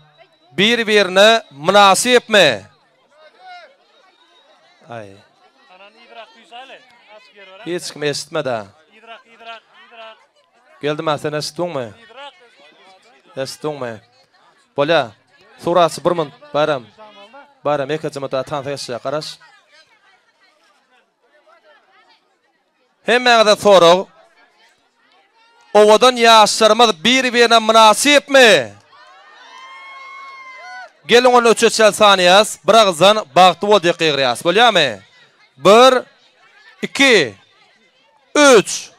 Bir-birine münasip mi? Ay. Hiç kim esitmedi. Geldim ben, sen esittin mi? Esittin mi? Bola, surası bir min, bayram. Bayram, ekacımda tanıtışa qaraş. Hemen de soru. Ovadan yaşlarımız bir-birine münasip mi? Gelin onu 3 saniyas, bir ağızdan bağıtlı ol diye qeyriyas. Bolya mı? 1, 2, 3.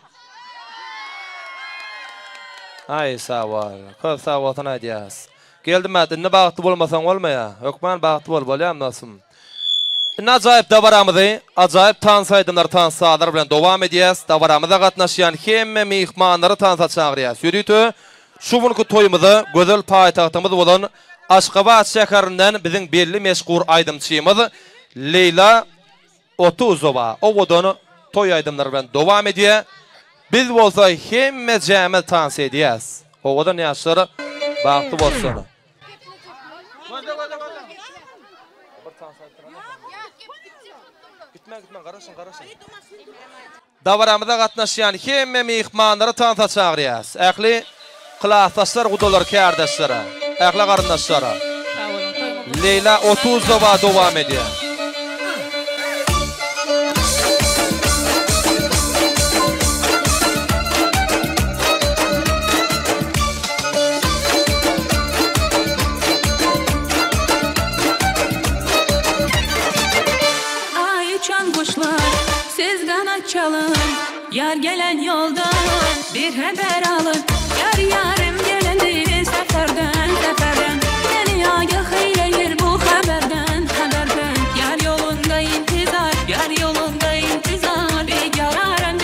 Ay sağ ol. Köp sağ olsun adiyas. Geldim ben, ne bağıtlı olmasan olmaya. Ökman bağıtlı ol, bolya mı nasım? Acayip davaramızı, acayip tansaydımlar tansalar bilen devam ediyaz. Davaramıza katnaşıyan hemme mihmanları tansa çağırıyaz. Yürüytü, şu bunku toyumuzu, güzel payitahtımız olan Aşgabat şehrinden bizim belli meşgul aydımçıyımız Leyla Otuzova. O vodonu toy aydımları bilen devam ediyor. Biz olsa hemme cemil tansa ediyaz. O vodon yaşları bağıtlı olsun. Gitme, qarasın. Davaramıza qatnaşıyan hemme mihmanları tanıta çağırıyaz. Ähli klastaşlar, qudolar, kardeşlere, ähli qarindaşlara. Leyla Otuzova devam ediyor. Çalın, yar gelen yoldan bir haber alın. Yar yarım gelindi seferden. Beni agah eyleyin bu haberden. Yar yolunda intizar, bir yararım.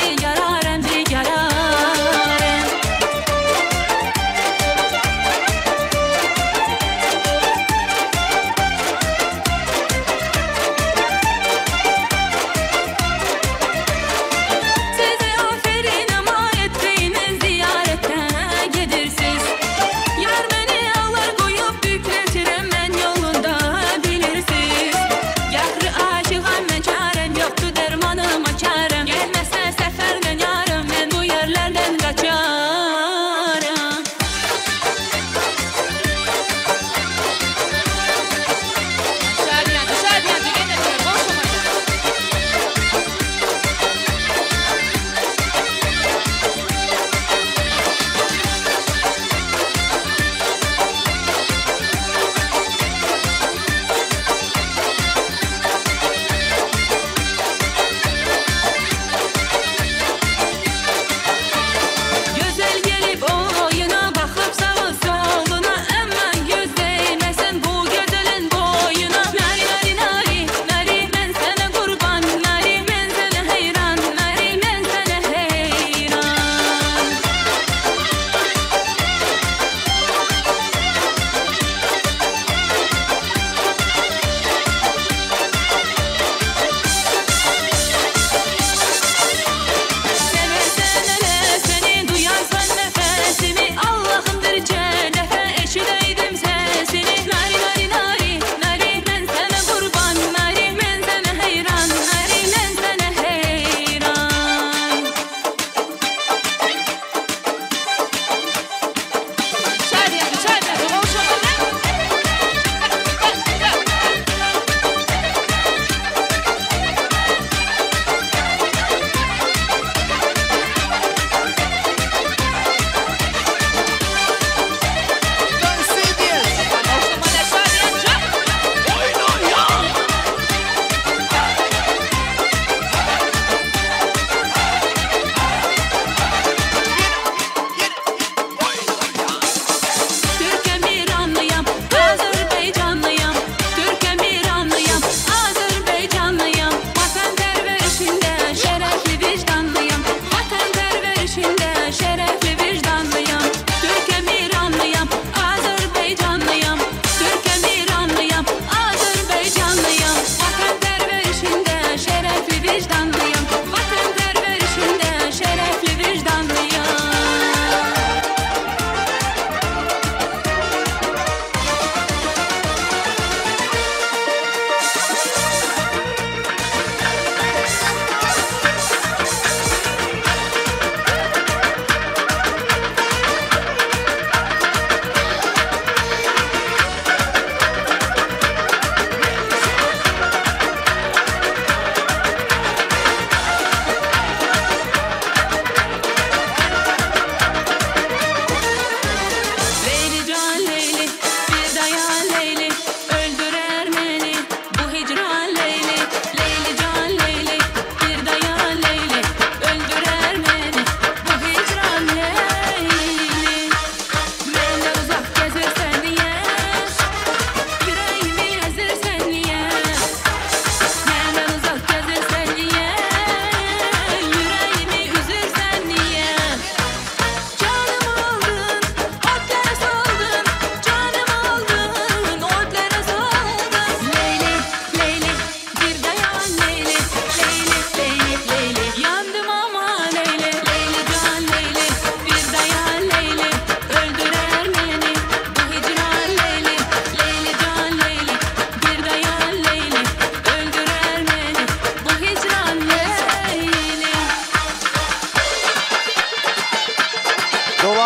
Size aferin ama ettiğiniz ziyan.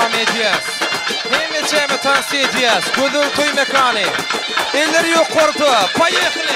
devam edeceğiz. Hem cemi tavsiye edeceğiz. Gözül toy mekanı. Elleri yukarıda. Payıklı.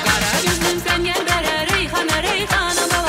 Kara yüzlüm sen gel bere Reyhana Reyhana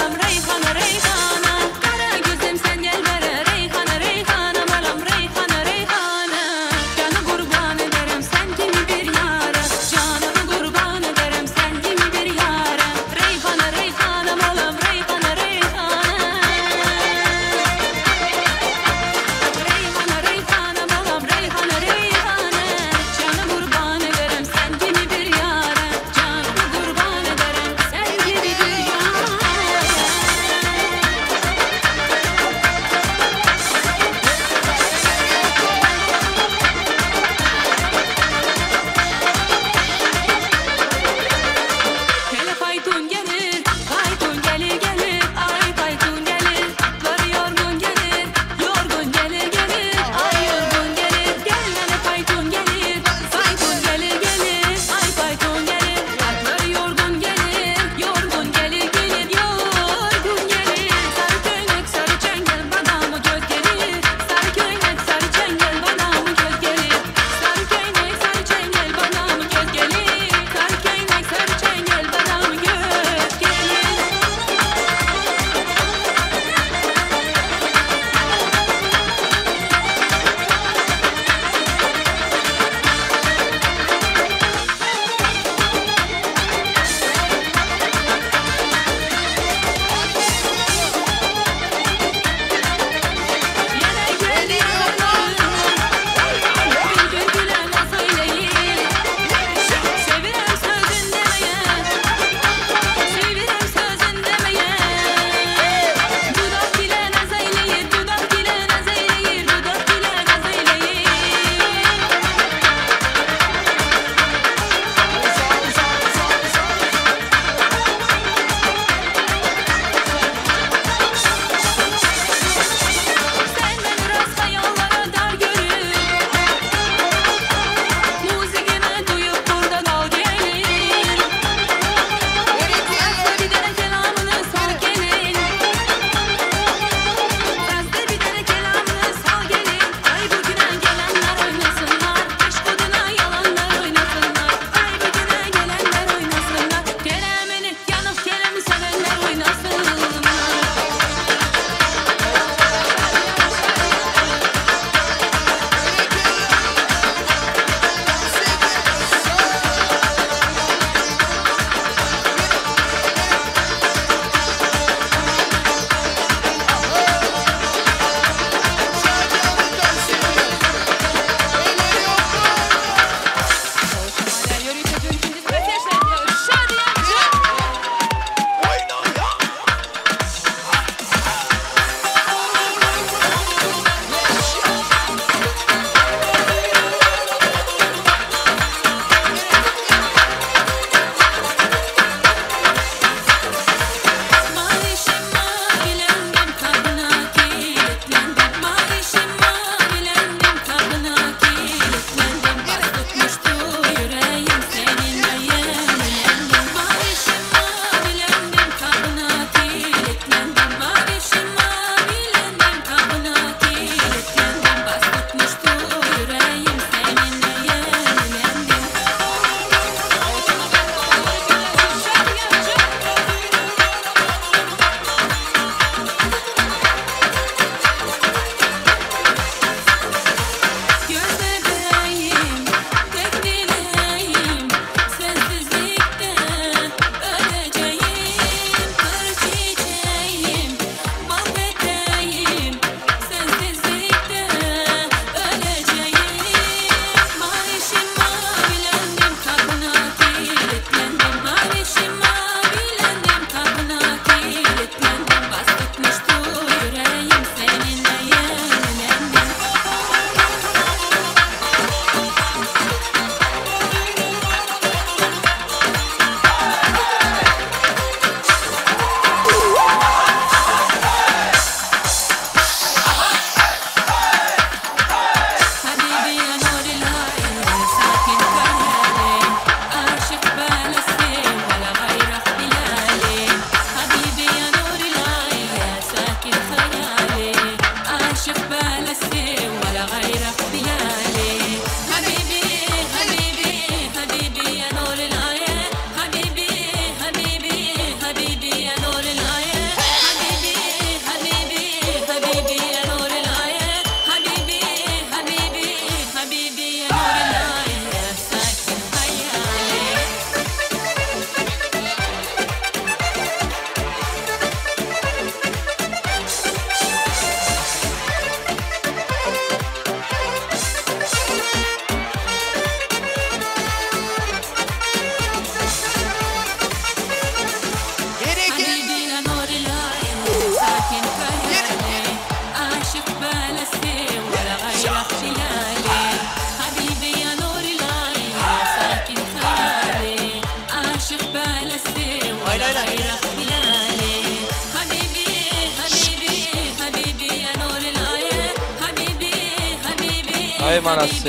Ay manası.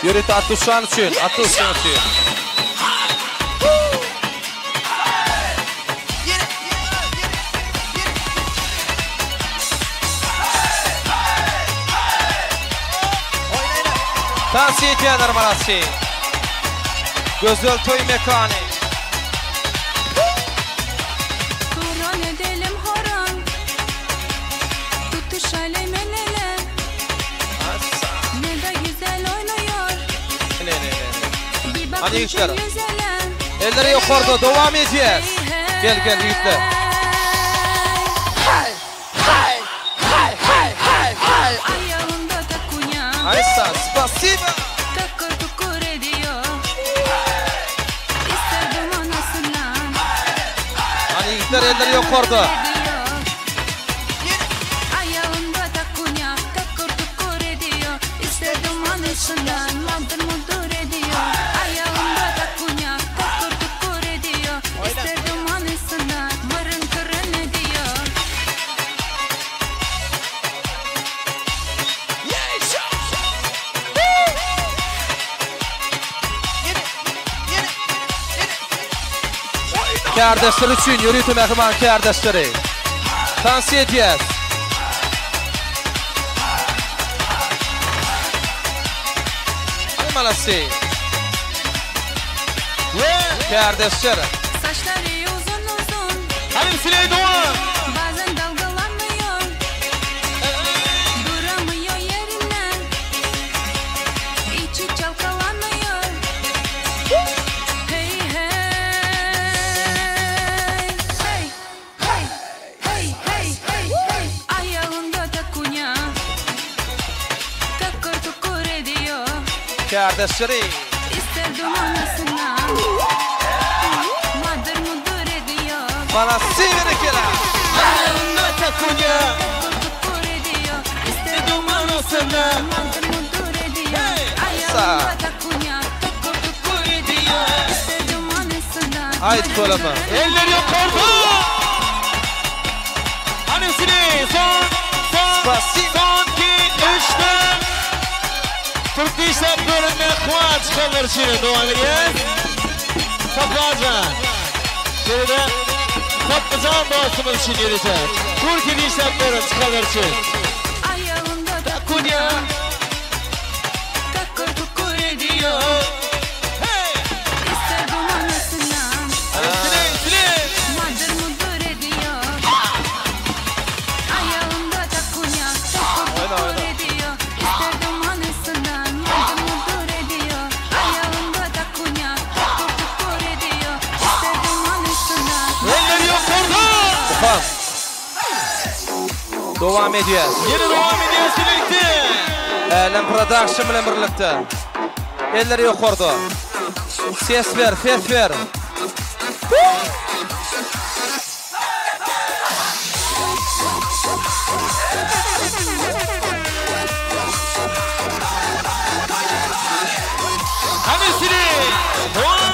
Yürüt Atuşan için, Atuşan için. Tavsiye ediyorlar manası. Güzel toy mekanı. Kur'an edelim horon, tutuşalım el ele. Ne de güzel oynuyor. Bir Hadi bakışın yükler. güzele. Elleri yukarıda devam edeceğiz. Gel yükle. Ayağında da kunya. Aysa, spasiba. Takır tukur ediyor. İsterdim anasından. Hadi yükler elleri yukarıda. Ayağında da kunya. Takır tukur ediyor. İsterdim anasından. Mandır mundur ediyor. Ayağında da kunya. Takır tukur ediyor. İsterdim anasından. Mırın kırın ediyor. Kardeşler için yürütü mehman kardeşleri. Tavsiye ediyoruz. Hadi manası. Kardeşler. Saçları uzun uzun. Hadi Süley Doğan. Bazen dalgalanıyor. Duramıyor yerinden. İçi çalkalanıyor. Hey hey. Hey hey hey hey hey hey. Ayağında da kunya. Takır tukur ediyor. Kardeşleri. İsterdim anasından. Madır mudur ediyor. Bana sivri kela. Ayağında da kunya. Tukur ediyor. İsterdim anasından. Madır mudur ediyor. Ayağında da kunya. Tukur ediyor. İsterdim anasından. Haydi kolama. Eller yukarıda. Hadi Süley son 2-3'te. Türk Dişler bölümüne kuat çıkanlar için devam ediyoruz. Saplacan. Şöyle Saplacan dostumuz için yürütür. Türk Dişler bölümüne çıkanlar için. Ayağında da kunya. Takır tukur ediyor. İsterdim anasından. Madır mudur ediyor. Ayağında da kunya. Takır tukur ediyor. İsterdim anasından. Madır mudur ediyor. Ayağında da kunya. Takır tukur ediyor. İsterdim anasından. Eller yukarıda. Tamam. Devam ediyoruz. Yine devam ediyoruz birlikte. Alem Production bilen birlikte. Elleri yukarıda. Ses ver, ses ver. Hadi Süley. Doğan.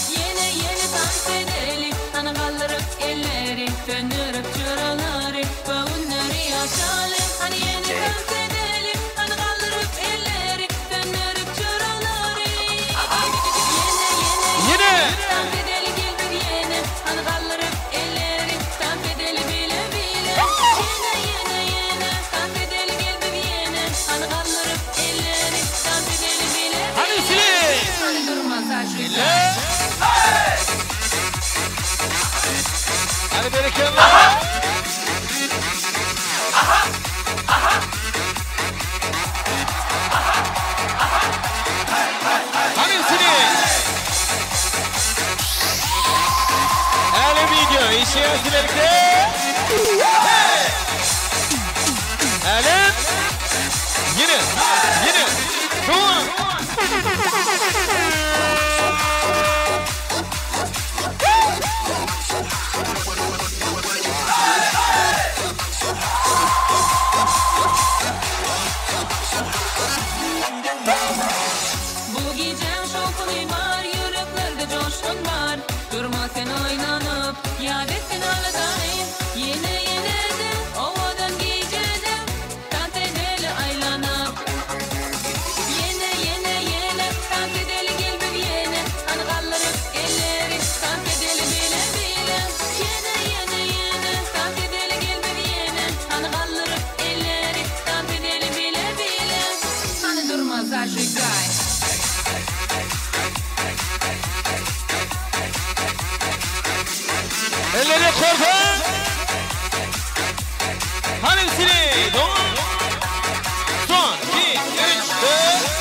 Yeni dans edelim. Ana kaldırıp elleri. Döndürüp çıraları. Bağınları yaşalım. Hani yeni dans edelim. Ana kaldırıp elleri. Döndürüp çıraları. Yine. Dans edelim güldür yeni. Ana kaldırıp elleri. Dans edelim bile bile. Yine. Dans edelim güldür yeni. Ana kaldırıp elleri. Dans edelim bile bile. Hadi Süley. Durmaz aşkım. Hadi böyle kenara. Hadi Süley. Hadi video işe birlikte. Hadi. Yine. Doğan. ettin oynanıp yad ettin aladayım yine yine de ovadan giyeceğim tantedeli aylanıp yine yine yine tantedeli gel bir yine anğallarıp elleri tantedeli bile bile yine yine yine tantedeli gel bir yine anğallarıp elleri tantedeli bile bile hani durmaz aşıkay Elleri korku. Hanımsini doğan. Son 2, 3, 4.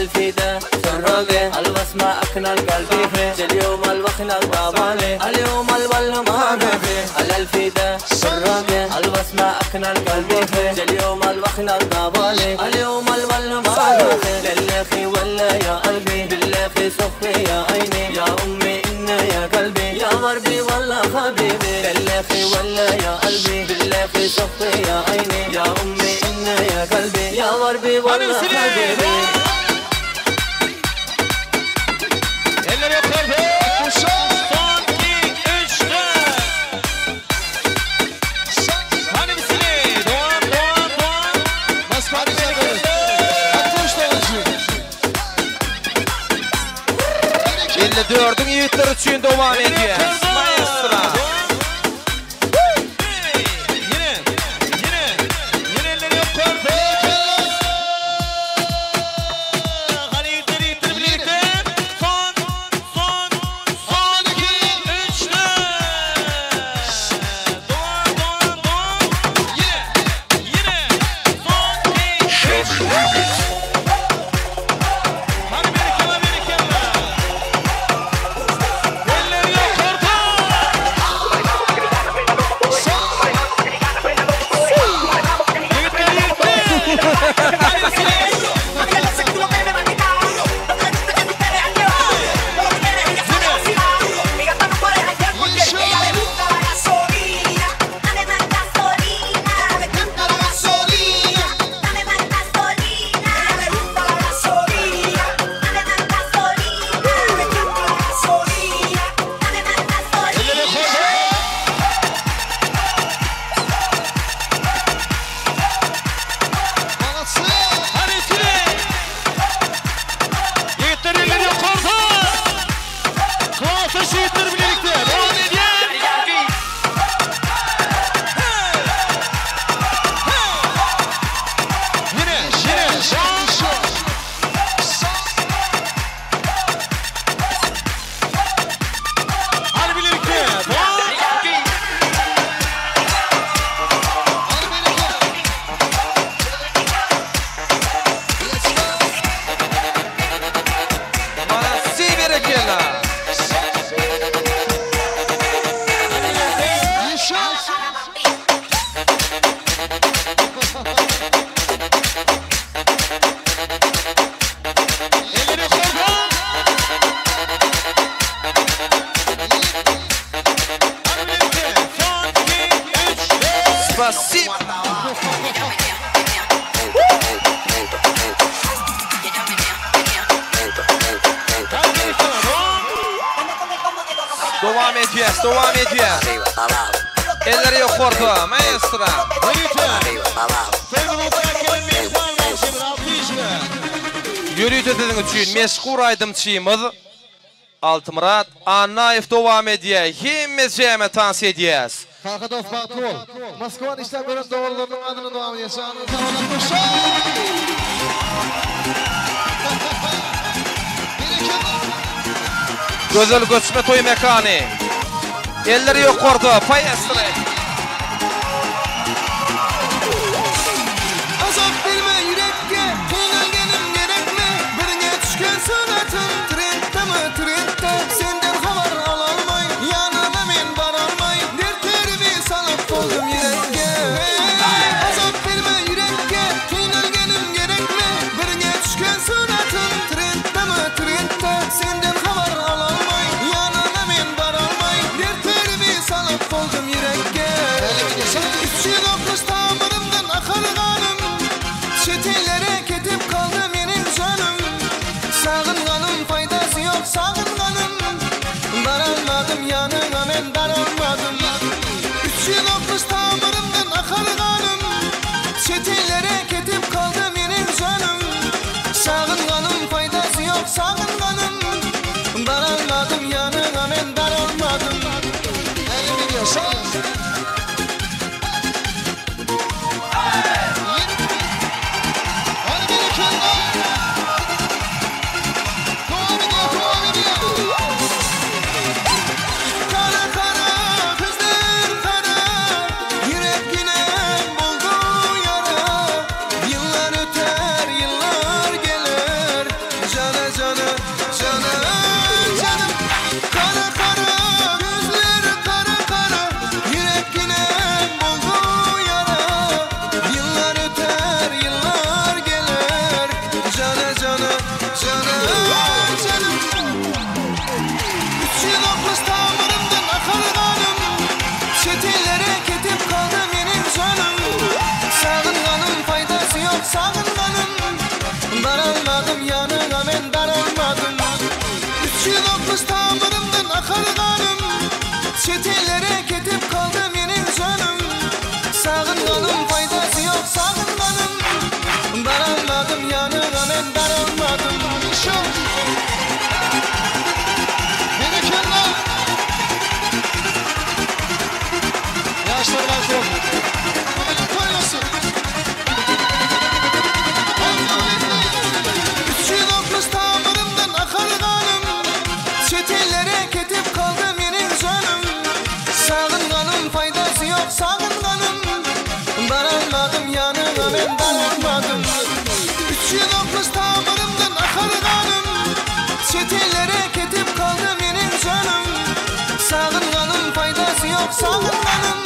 الفدا سراقة البسمة أكنا القلبي اليوم الوخنا الضبالي اليوم البلمان الفدا سراقة البسمة أكنا القلبي اليوم الوخنا الضبالي اليوم والله حبيبي بلغي ولا يا قلبي بلغي صفي يا عيني يا أمي إنا يا قلبي يا غربي والله حبيبي Eller yukarıda. Son 2, 3'te. Hani misini? Doğan. Maskara çakır. Atış dolucu. 54'ün yiğitleri üçün devam ediyor. Maestro. Спасибо. Devam ediyor. Elleri yukarıda, maestro. Yürüyüt edin üçün meşgul aydımçıyımız Altımurat Annayev devam ediyor. Himiz ceme tans ediyoruz. Farkadov Baktol. Moskvadan işlem gören doğrularının adını devam ediyor. Güzel göçme toy mekanı. Elleri yukarıda, maestro. Azap bilme yürekке, kıyılgenim gerekme. Birine düşken sanatın, trendte senden haber alalmay. Yanına men baralmay, dertlerimi salıp oldum yürekке. Azap bilme yürekke, kıyılgenim gerekme. Birine düşken sanatın, trendte senden haber alalmay. Yanına men baralmay, dertlerimi salıp oldum yürekke. 360 tamırımdan akar kanım. Çetellere ketip kaldı benim canım. Sağınganım faydası yok sağınganım. Daralmadım yanına men daralmadım. 360 tamırımdan akar kanım. Çetellere ketip kaldı benim canım. Sağınganım faydası yok sağınganım. Daralmadım yanına men daralmadım. Elimi diyorsan akarganım Çetellere ketip kaldım yenin canım Sağınganım faydası yok sağınganım Daralmadım yanına ben daralmadım Berekeller. Yaşlar var yok. Toylasın. 360 tamirimden akarganım Çetellere ketip kaldım yenin canım Sağınganım faydası yok sağınganım Daralmadım yanına ben daralmadım 360 tamirimden akarganım Çetellere ketip kaldım yenin canım Sağınganım faydası yok sağınganım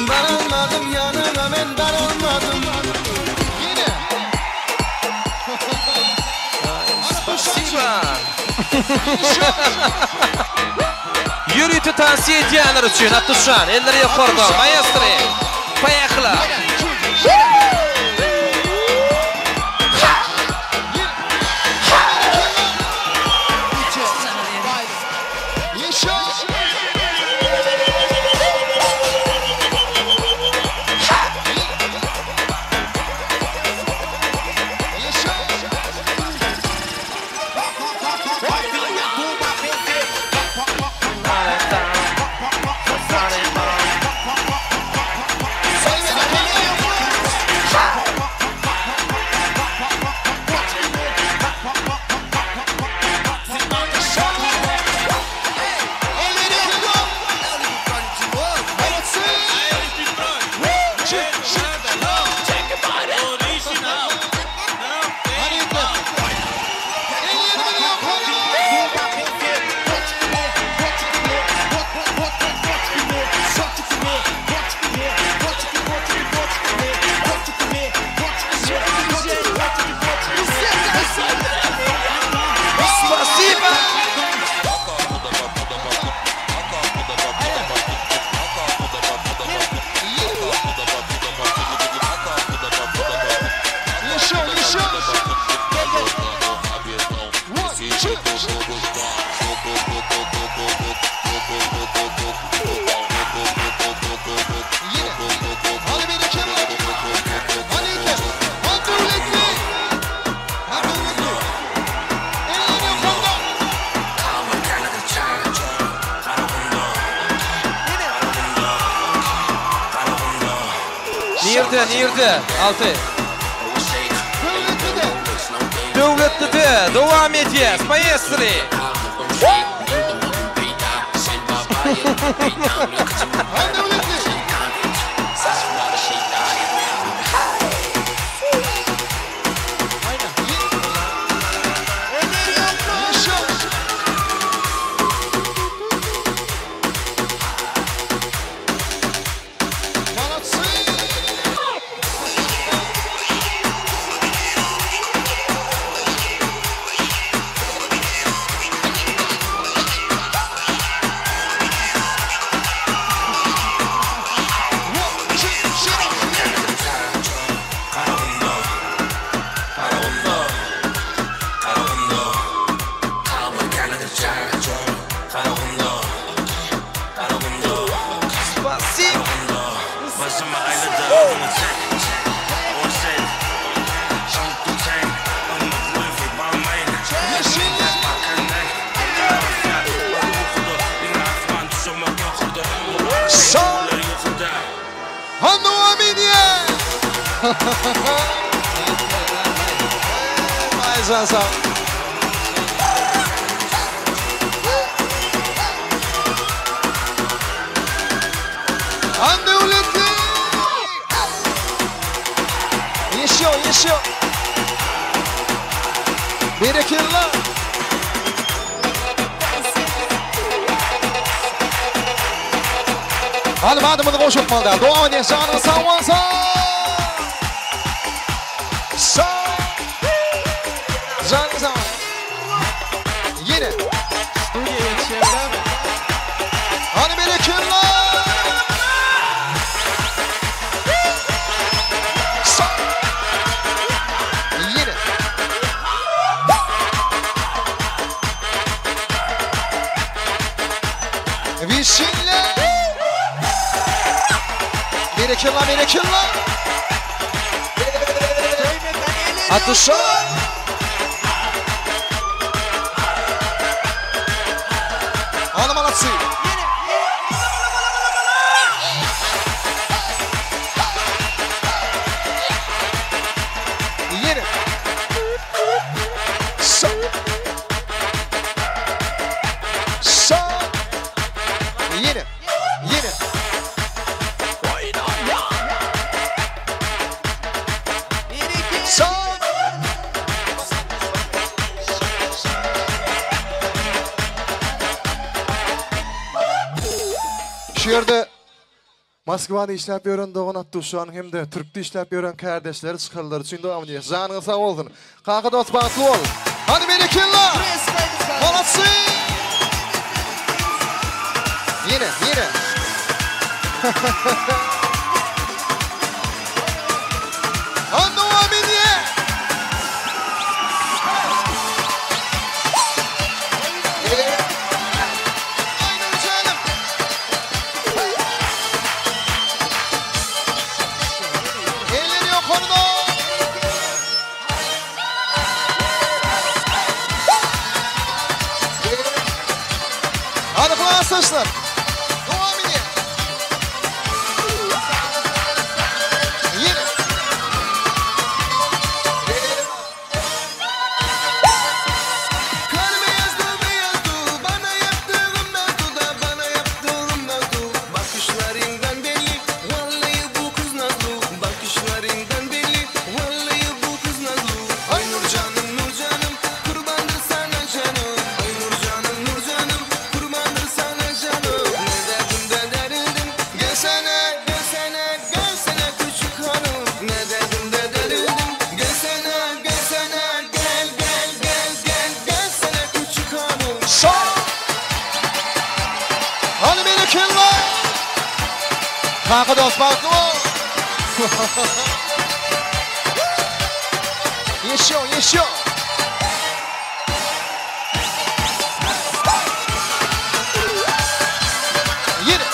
Daralmadım yanına ben daralmadım Спасибо. Юрий tavsiye ediyenler için Atuşan, elleri yukarıda, maestro. Поехали. Niyirde, altı. Devletli devam edeceğiz, maestro. Mais sağ. Devletli. Yaşıyor. Bereketler. Hadi madem qo'shib qoldi. Duo nishoni sağ. Sağ. Yine. Studiya yetişenler. Hadi bereketler. Çinle. Berekilla. Atuşa. Ana молодцы. Yine. Sağ. Yine. Şu yerde Moskva'da işlep yören Doğan Attuşan hem de Türk'te işlep yören kardeşleri çıkarlar için devam ediyor. Canınız sağ olsun. Kanka dost bağlı ol. Hadi berekilla. Молодцы. Yine. Anno aminiye. Hadi arkadaşlar. Devam edin. Yine. Kar beyazdı, bana yaptığım nazlı, bakışlarından belli, vallahi bu kız nazlı, bakışlarından belli, vallahi bu kız nazlı. Ay Nur canım, kurbandır sana canım. Ay Nur canım, kurbandır sana canım. Ne derdim de derildim, gelsene küçük hanım. Ne derdim de derildim, gelsene, gelsene küçük hanım. Hani beni kim var? Kanka dost baklı ol. Yaşıyor. Yine.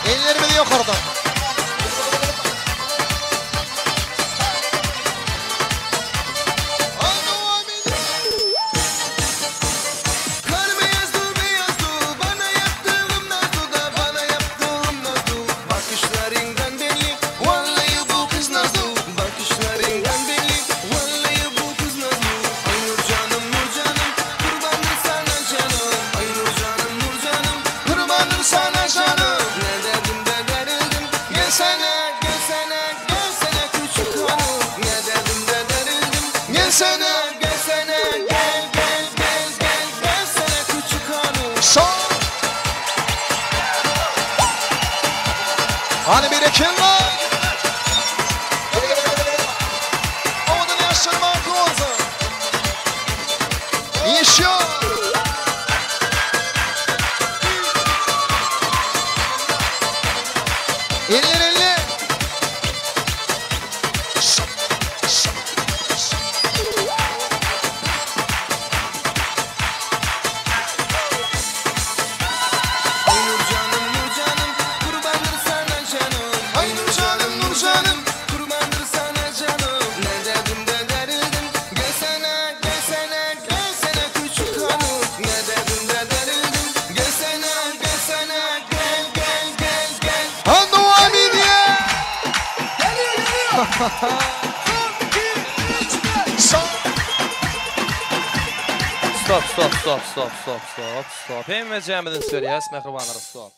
Ellerimi de yok oradan. Kar beyazdı, bana yaptığım nazlı, bakışlarından belli, vallahi bu kız nazlı, bakışlarından belli, vallahi bu kız nazlı. Ay Nur canım, kurbandır sana canım. Ay Nur canım, kurbandır sana canım. Ne derdim de derildim, gelsene küçük hanım. Ne derdim de derildim, gelsene, gelsene küçük hanım. Hani bir kim var? Oğlum yaşırmak olsun. Yaşıyor. Elli. Ay Nur canım, kurbandır sana canım. Ay Nur canım, kurbandır sana canım. Ne derdim de derildim, gelsene küçük hanım. Ne derdim de derildim, gelsene, gel. Anno aminiye. Geliyor. Stop. Hem ve cemedin söyleyes, mehribanlar stop.